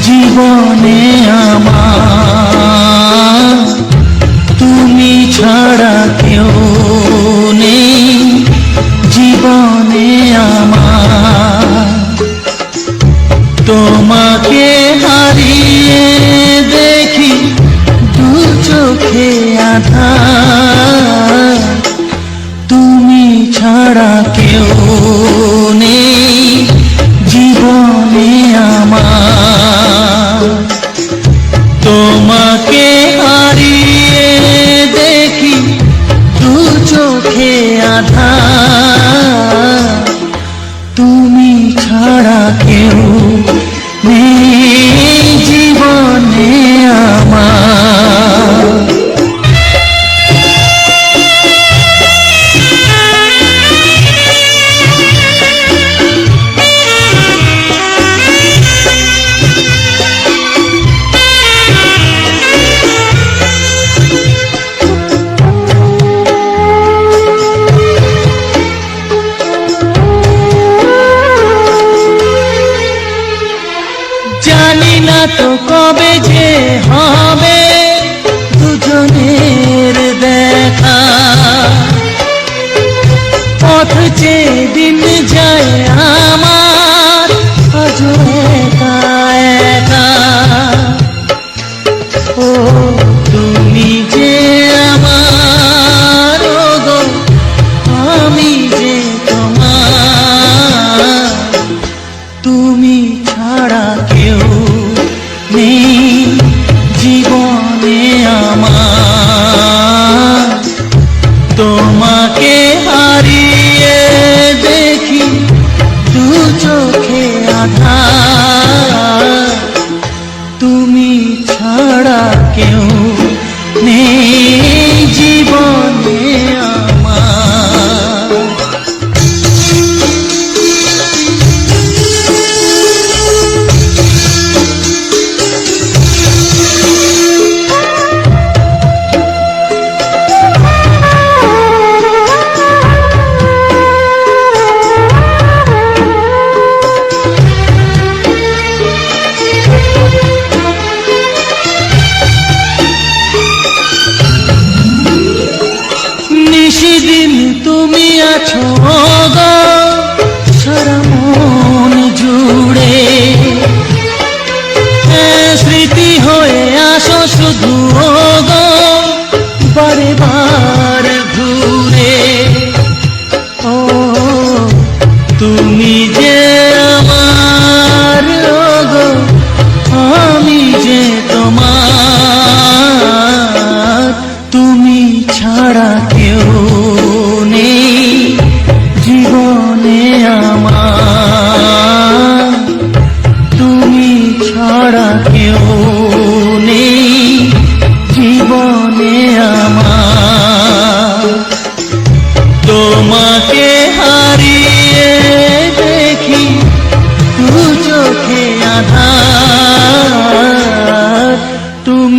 জীবনে আমার তুমি ছাড়া কেউ নেই, জীবনে আমার তোমাকে হারিয়ে দেখি দু চোখে আধার, তুমি ছাড়া কেউ নেই জীবনে আমার। তোমাকে হারিয়ে দেখি দু চোখে আধার, তুমি ছাড়া কেউ নেই জীবনে আমার। জানি না তো কবে যে হবে দুজনের দেখা, পথ চেয়ে দিন যায় আমার আজও একা একা। ও তুমি যে আমার গো, আমি যে তোমার, তুমি ছাড়া কেউ নেই জীবনে আমার। তোমাকে হারিয়ে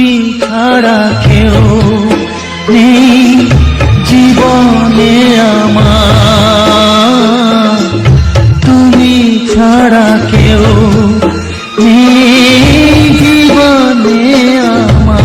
তুমি ছাড়া কেউ নেই জীবনে আমার, তুমি ছাড়া কেউ নেই জীবনে আমার।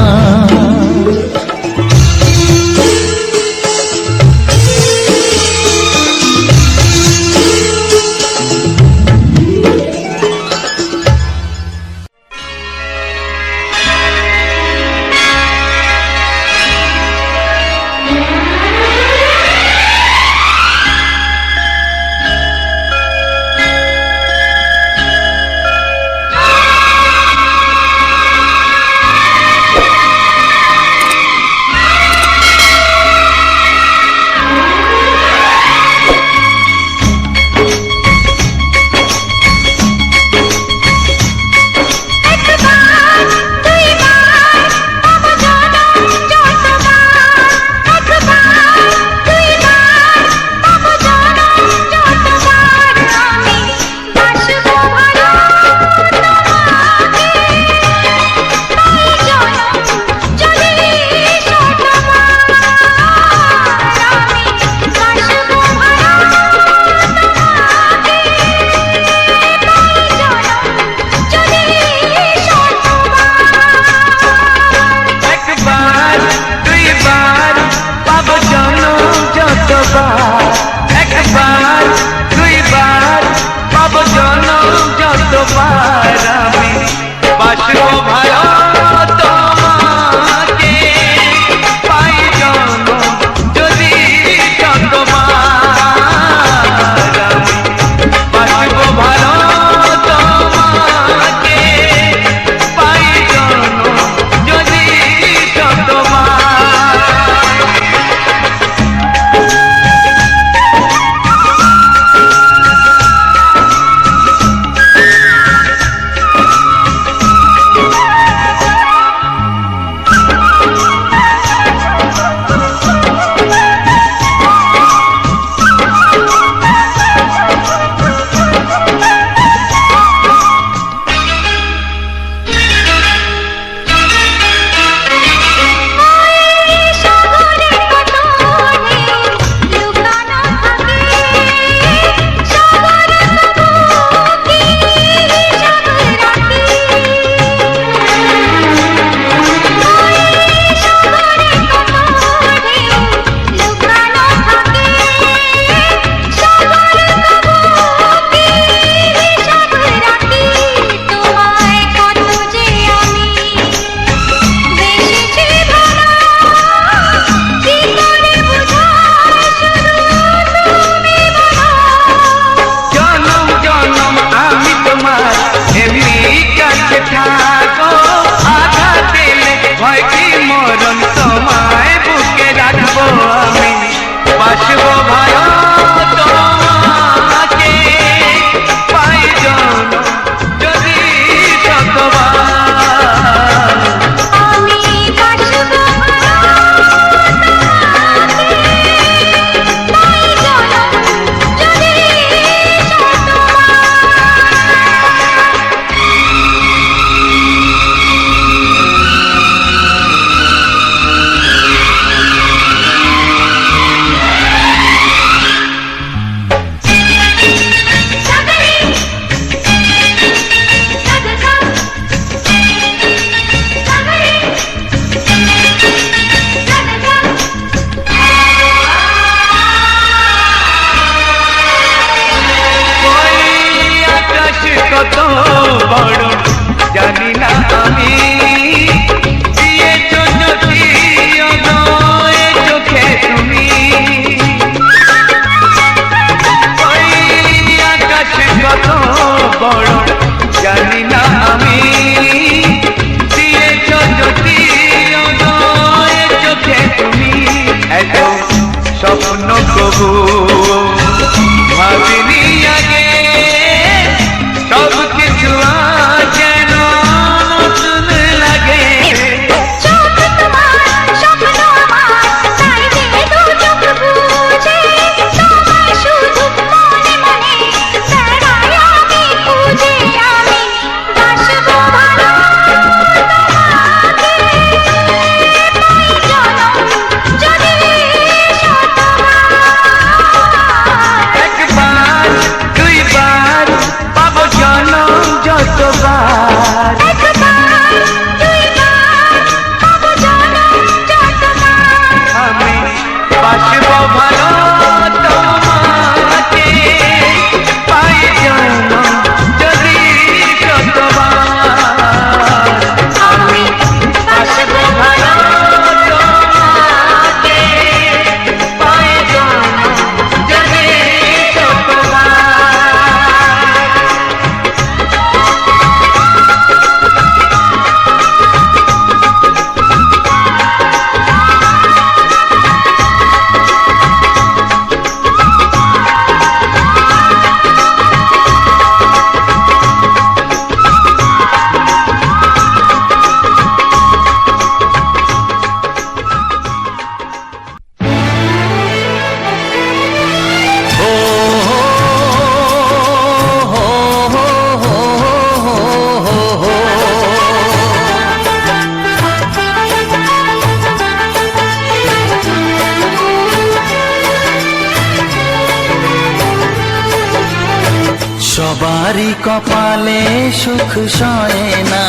সবারই কপালে সুখ সয় না,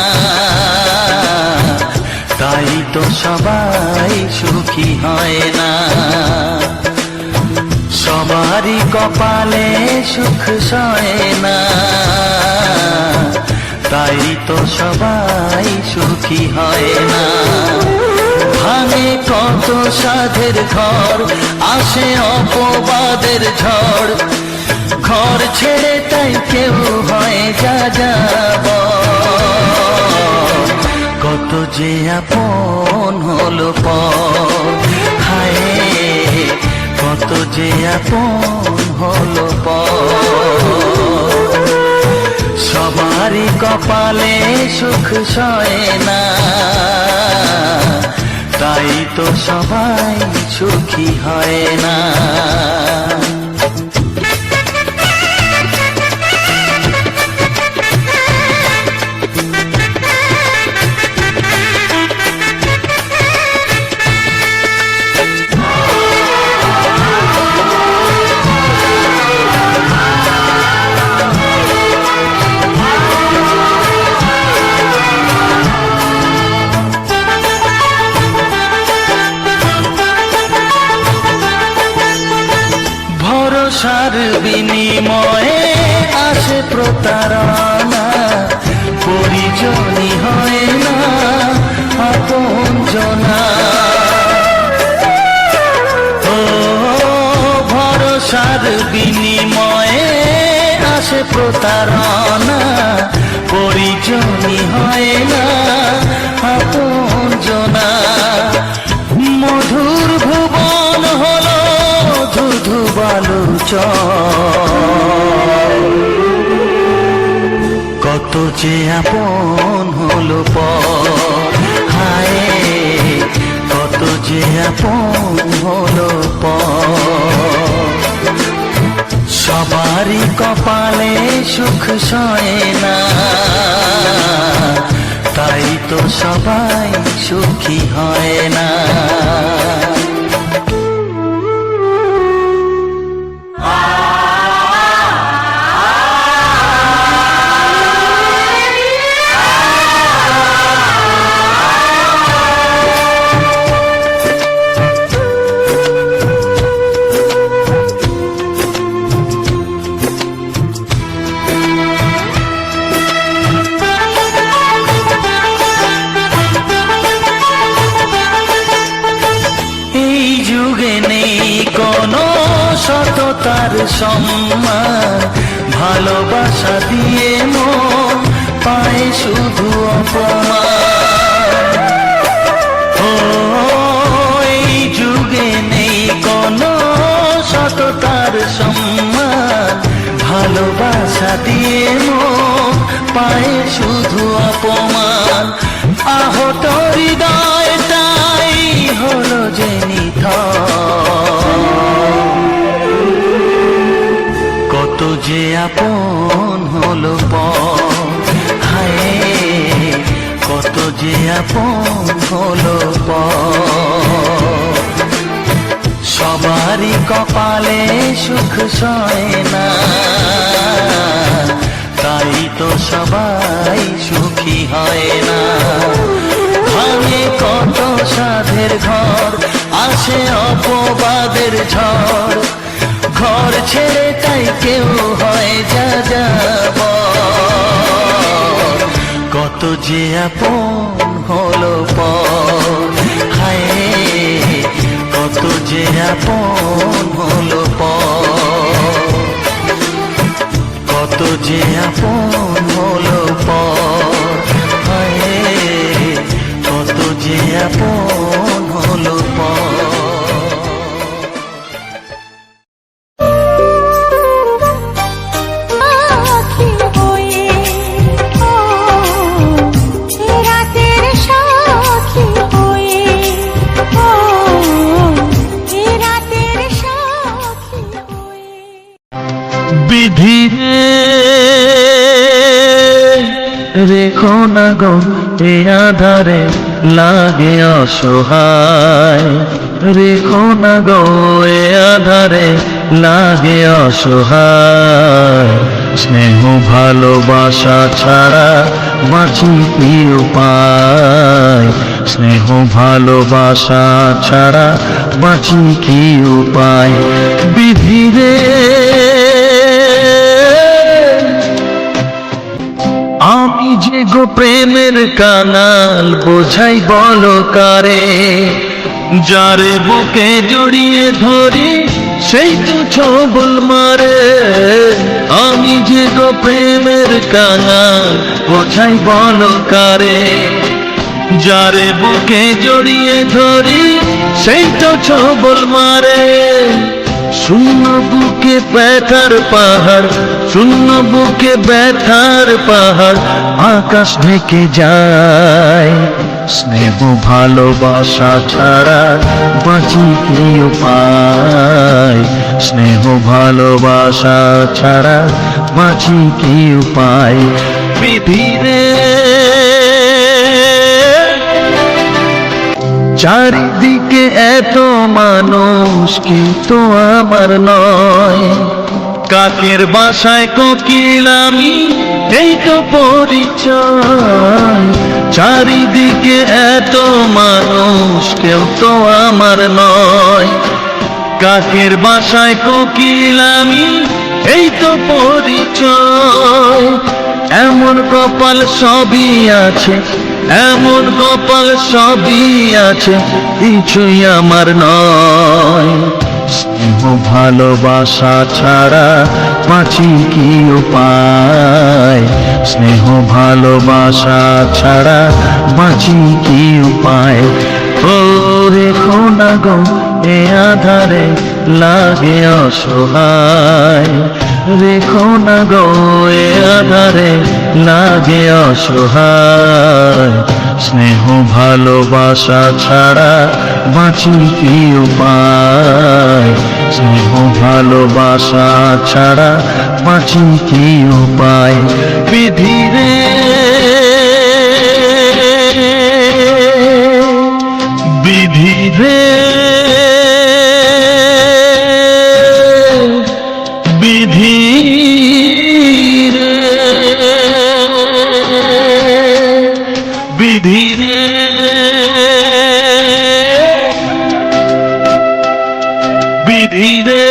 তাই তো সবাই সুখী হয় না। সবারই কপালে সুখ সয় না, তাই তো সবাই সুখী হয় না। ভাঙে কত সাধের ঘর, আসে অপবাদের ঝড়, ঘর ছেড়ে তাই কেউ হয় যাযাবর। কত যে আপন হলো পর, হায় কত যে আপন হলো পর। সবারই কপালে সুখ সয় না, তাই তো সবাই সুখী হয় না। ভরসার বিনিময়ে আসে প্রতারণা, পরিজনই হয় না আপনজনা। ও ভরসার বিনিময়ে আসে প্রতারণা, পরিজনই হয় না আপনজনা। মধুর ভুবন হলো ধুধু বালুচর, কত যে আপন হলো পর, হায় কত যে আপন হলো পর। সবারই কপালে সুখ সয় না, তাই তো সবাই সুখী হয় না। সততার সম্মান, ভালোবাসা দিয়ে মন পায় শুধু অপমান। ও এই যুগে নেই কোনো সততার সম্মান, ভালোবাসা দিয়ে মন পায় শুধু অপমান। আহত হৃদয়টাই হলো যে কত যে আপন হলো পর, হায় কত যে আপন হলো পর। সবারই কপালে সুখ সয় না, তাই তো সবাই সুখী হয় না। ভাঙে কত সাধের ঘর, আসে অপবাদের ঝড়, ঘর ছেড়ে তাই কেউ হয় যাযাবর। কত যে আপন হলো পর, হায় কত যে আপন হলো পর। কত যে আপন হলো পর, হায় কত যে আপন হলো পর। বিধি রেখো না গো এ আধারে লাগে অসহায়, রেখো না গো এ আধারে লাগে অসহায়। স্নেহ ভালোবাসা ছাড়া বাঁচি কি উপায়, স্নেহ ভালোবাসা ছাড়া বাঁচি কি উপায়। বিধিরে আমি যে গো প্রেমের কানাল, বোঝাই বলো কারে, যারে বুকে জড়িয়ে ধরি সেই তো ছবল মারে। আমি যে গো প্রেমের কানাল, বোঝাই বলো কারে, যারে বুকে জড়িয়ে ধরি সেই তো ছবল মারে। শূন্য বুকে ব্যথার পাহাড়, শূন্য বুকে ব্যথার পাহাড়, আকাশ ঢেকে যায়। স্নেহ ভালোবাসা ছাড়া বাঁচি কি উপায়, স্নেহ ভালোবাসা ছাড়া বাঁচি কি উপায়। বিধিরে চারিদিকে এত মানুষ কিন্তু আমার নয়, কাকের বাসায় কোকিল আমি এই তো পরিচয়। চারিদিকে এত মানুষ কেউ তো আমার নয়, কাকের বাসায় কোকিল আমি এই তো পরিচয়। এমন কপাল সবই আছে, এমন কপাল সবই আছে, কিছুই আমার নয়। স্নেহ ভালোবাসা ছাড়া বাঁচি কি উপায়, স্নেহ ভালোবাসা ছাড়া বাঁচি কি উপায়। ও রেখো না গো এ আধারে লাগে অসহায়, রেখো না গো এ আধারে লাগে অসহায়। স্নেহ ভালোবাসা ছাড়া বাঁচি কি উপায়, স্নেহ ভালোবাসা ছাড়া বাঁচি কি উপায়। বিধিরে বিধিরে বিধিরে বিধিরে বিধিরে।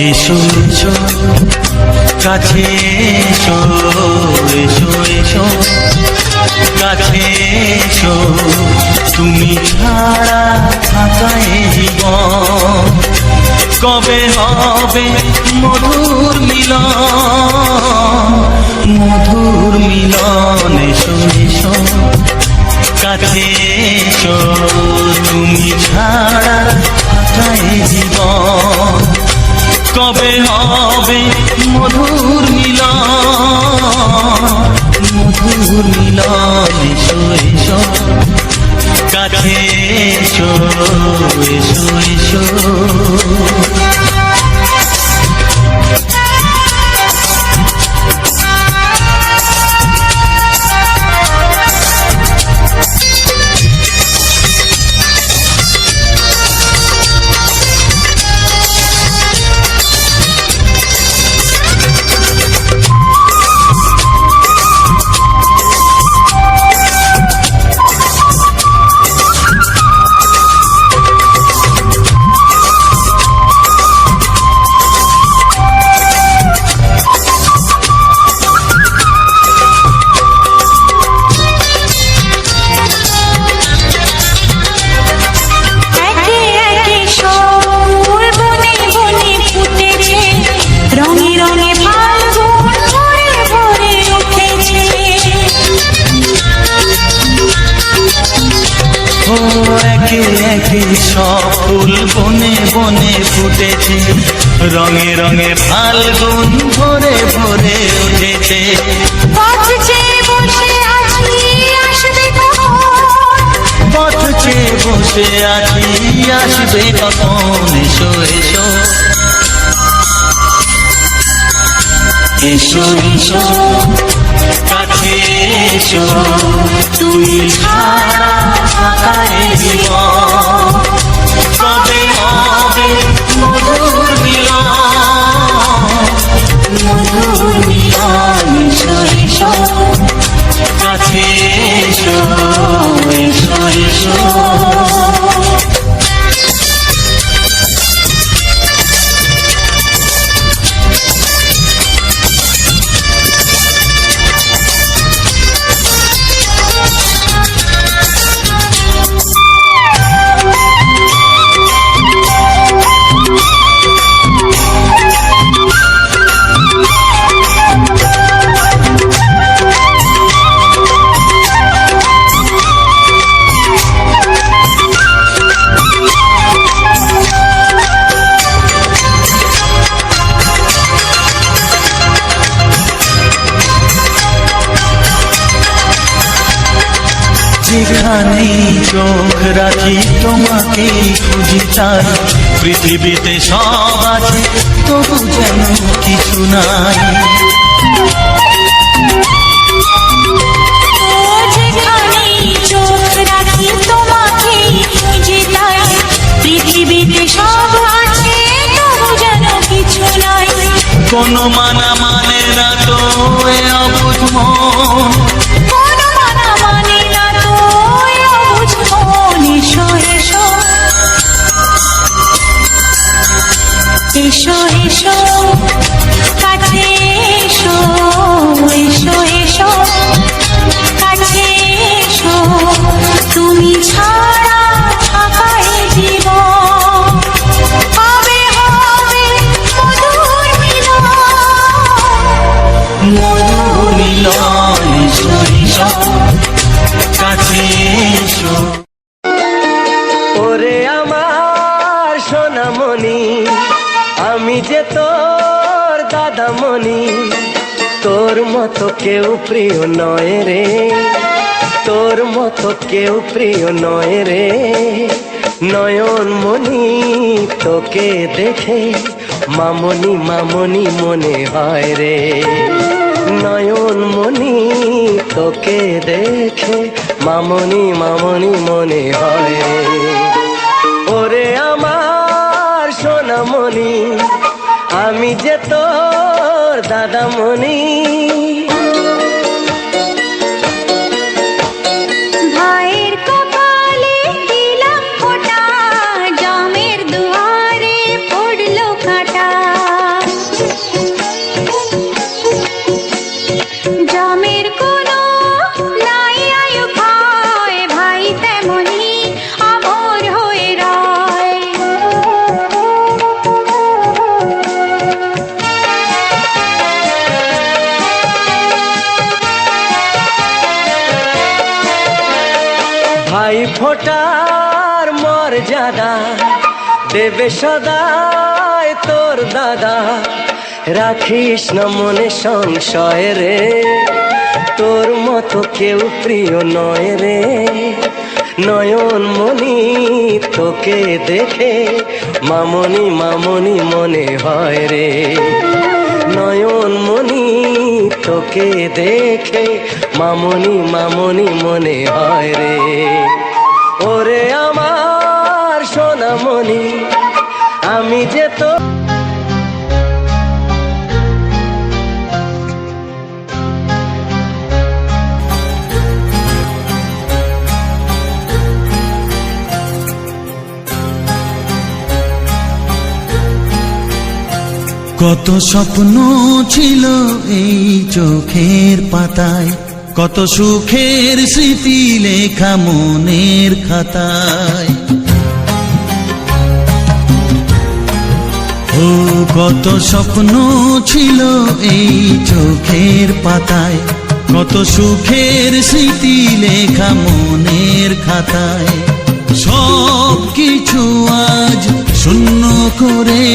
এসো এসো কাছে এসো, এসো এসো কাছে এসো, তুমি ছাড়া থাকা এ জীবন কবে হবে মধুর মিলন, মধুর মিলন। এসো এসো কাছে এসো, তুমি ছাড়া থাকা এ জীবন কবে হবে মধুর মিলন, মধুর মিলন। এসো এসো কাছে এসো, এসো এসো। একে একে সব ফুল বনে বনে ফুটেছে, রঙে রঙে ফাল্গুন ভরে ভরে উঠেছে। পথ চেয়ে বসে আছি আসবে কখন, পথ চেয়ে বসে আছি আসবে কখন, এসো এসো এসো এসো কাছে এসো, তুমি ছাড়া ফাঁকা এ জীবন, কবে হবে মধুর মিলন, মধুর মিলন, এসো এসো কাছে এসো, এসো এসো। যেখানেই চোখ রাখি তোমাকেই খুঁজি চাই, পৃথিবীতে সব আছে তবু যেন কিছু নাই। যেখানেই চোখ রাখি তোমাকেই খুঁজে যাই, পৃথিবীতে সব আছে তবু যেন কিছু নাই। কোনো মানা মানে না তো এ অবুঝ মন, কোনো মানা মানে না তো এ অবুঝ মন, এসো এসো এসো এসো কাছে এসো, এসো এসো কাছে এসো, তুমি ছাড়া ফাঁকা এ জীবন, হবে হবে মধুর মিলন, মধুর মিলন, এসো এসো কাছে এসো। ওরে আমার সোনামণি, আমি যে তোর দাদামণি, তোর মতো কেউ প্রিয় নয় রে, তোর মতো কেউ প্রিয় নয় রে। নয়নমণি তোকে দেখে মামনি মামনি মনে হয় রে, নয়নমণি তোকে দেখে মামনি মামনি মনে হয় রে। ওরে আমার সোনামণি, আমি যে তোর দাদামণি। ভাইয়ের কপালে দিলাম ফোঁটা, জামের দুয়ারে পড়লো কাঁটা, জামের কোনো নাই আয়ু খায়, ভাই তেমনি আমর হয়ে রয়। ভাই ফোটার মর্যাদা দেবে সদাই তোর দাদা, রাখিস না মনে সংশয় রে, তোর মতো কেউ প্রিয় নয় রে। নয়নমণি তোকে দেখে মামনি মামনি মনে হয় রে, নয়নমণি তোকে দেখে মামনি মামনি মনে হয় রে। ওরে আমার সোনামণি, আমি যে তো কত স্বপ্ন ছিল এই চোখের পাতায়, কত সুখের স্মৃতি লেখা মনের খাতায়। ও কত স্বপ্ন ছিল এই চোখের পাতায়, কত সুখের স্মৃতি লেখা মনের খাতায়। সব কিছু আজ শূন্য করে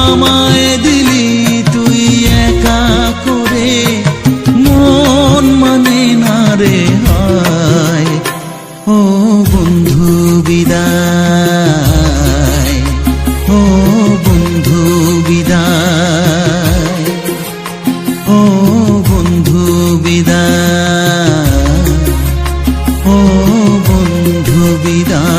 আমায় দিলি তুই একা করে, মন মানে না রে হায়। ও বন্ধু বিদায়, ও বন্ধু বিদায়, ও বন্ধু বিদায়, ও বন্ধু বিদায়।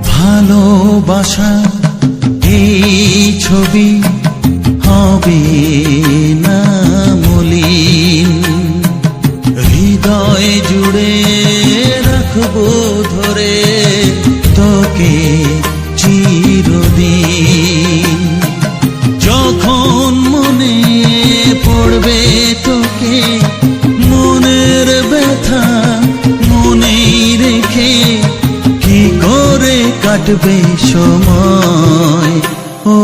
ভালোবাসা এই ছবি হবে না মলিন, হৃদয় জুড়ে রাখবো ধরে তোকে চিরদিন। যখন মনে পড়বে তোকে, মনের ব্যথা মনেই রেখে কি করে কাটবে সময়। ও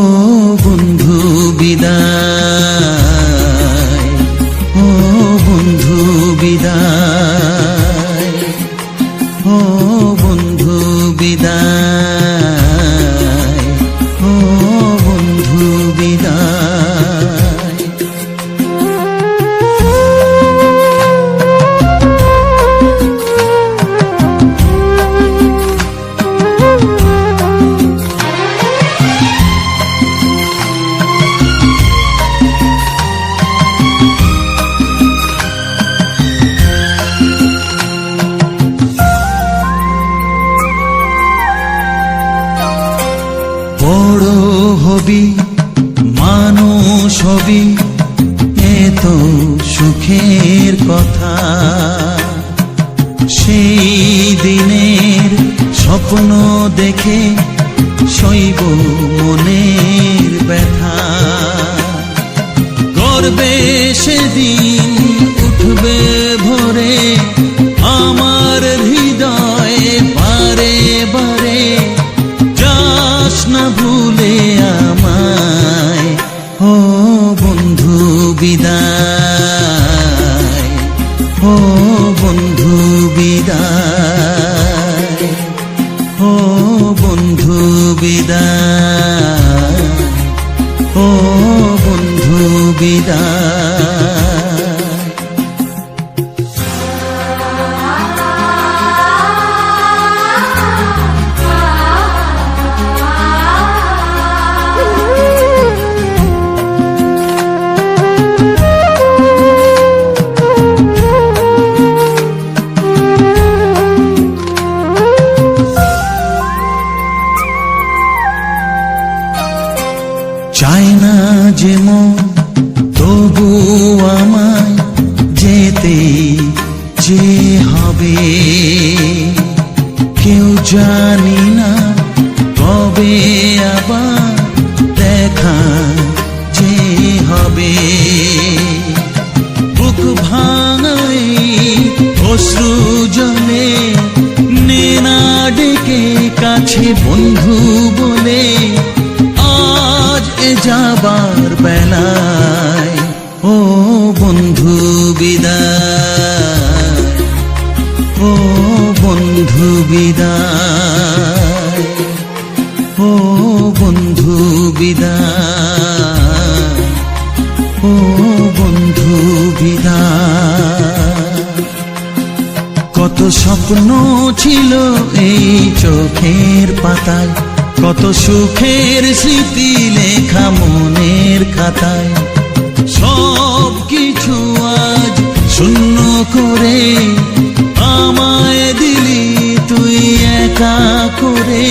বন্ধু বিদায়, ও বন্ধু বিদায়, ও বন্ধু বিদায়, ও বন্ধু বিদায়। বড় হবি মানুষ হবি, এত সুখের কথা, সেই দিনের স্বপ্ন দেখে সইব মনের ব্যথা। গর্বে সেদিন উঠবে ভরে আমার হৃদয়ে বারে বারে, যাস না ভুলে আমায়। ও বন্ধু বিদায়, ও বন্ধু বিদায়, ও বন্ধু বিদায়, ও বন্ধু বিদায়। চায় না যে মন তবু আমায় যেতে যে হবে, কেউ জানি না কবে আবার দেখা যে হবে। বুক ভাঙাই অশ্রু জলে নে না ডেকে কাছে বন্ধু বলে, আজ এ যাবার বেলায়। ও বন্ধু বিদায়, ও বন্ধু বিদায়, ও বন্ধু বিদায়, ও বন্ধু বিদায়। কত স্বপ্ন ছিল এই চোখের পাতায়, কত সুখের স্মৃতি লেখা মনের খাতায়, সব কিছু আজ শূন্য করে আমায় দিলি তুই একা করে,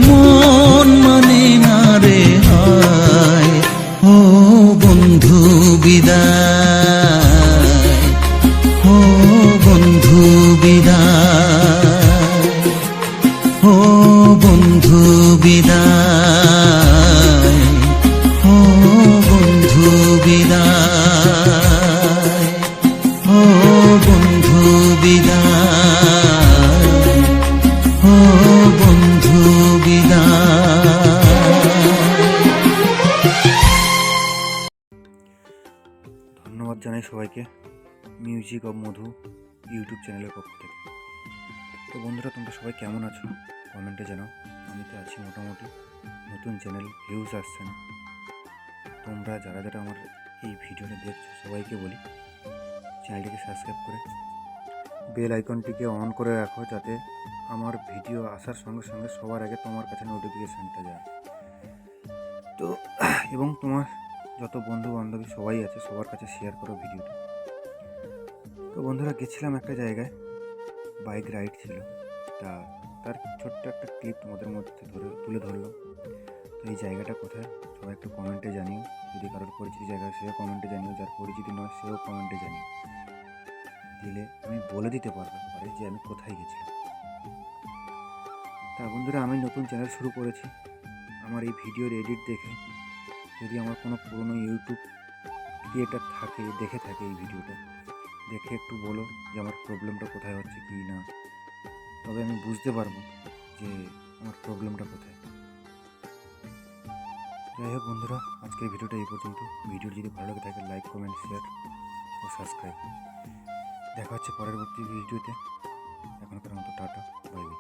মন মানে না রে হায়। ও বন্ধু বিদায়, ও বন্ধু বিদায়। সবাইকে মিউজিক অব মধু ইউটিউব চ্যানেলের পক্ষ থেকে। তো বন্ধুরা, তোমরা সবাই কেমন আছো কমেন্টে জানাও। আমি তো আছি মোটামুটি। নতুন চ্যানেল, ভিউজ আসছে না। তোমরা যারা যারা আমার এই ভিডিওটা দেখছো সবাইকে বলি চ্যানেলটিকে সাবস্ক্রাইব করে বেল আইকনটিকে অন করে রাখো, যাতে আমার ভিডিও আসার সঙ্গে সঙ্গে সবার আগে তোমার কাছে নোটিফিকেশানটা যায়। তো এবং তোমার যত বন্ধু বান্ধবী সবাই আছে সবার কাছে শেয়ার করো ভিডিওটা। তো বন্ধুরা, গেছিলাম একটা জায়গায়, বাইক রাইড ছিল, তার ছোট্ট একটা ক্লিপ তোমাদের মধ্যে তুলে ধরলাম। তো এই জায়গাটা কোথায় সবাই একটু কমেন্টে জানিও। যদি কারোর পরিচিতি জায়গা সেও কমেন্টে জানিও, যার পরিচিতি নয় সেও কমেন্টে জানিও। দিলে আমি বলে দিতে পারবো যে আমি কোথায় গেছিলাম। তা বন্ধুরা, আমি নতুন চ্যানেল শুরু করেছি। আমার এই ভিডিওর এডিট দেখে যদি আমার কোনো পুরনো ইউটিউব ক্রিয়েটার দেখে থাকে এই ভিডিওটা দেখে একটু বলো যে আমার প্রবলেমটা কোথায় হচ্ছে কি না, তবে আমি বুঝতে পারবো যে আমার প্রবলেমটা কোথায়। যাই হোক বন্ধুরা, আজকের ভিডিওটা এই পর্যন্ত। ভিডিও যদি ভালো লাগে থাকে লাইক, কমেন্ট, শেয়ার ও সাবস্ক্রাইব। দেখা হচ্ছে পরবর্তী ভিডিওতে। এখনকার মতো টাটা, বাই বাই।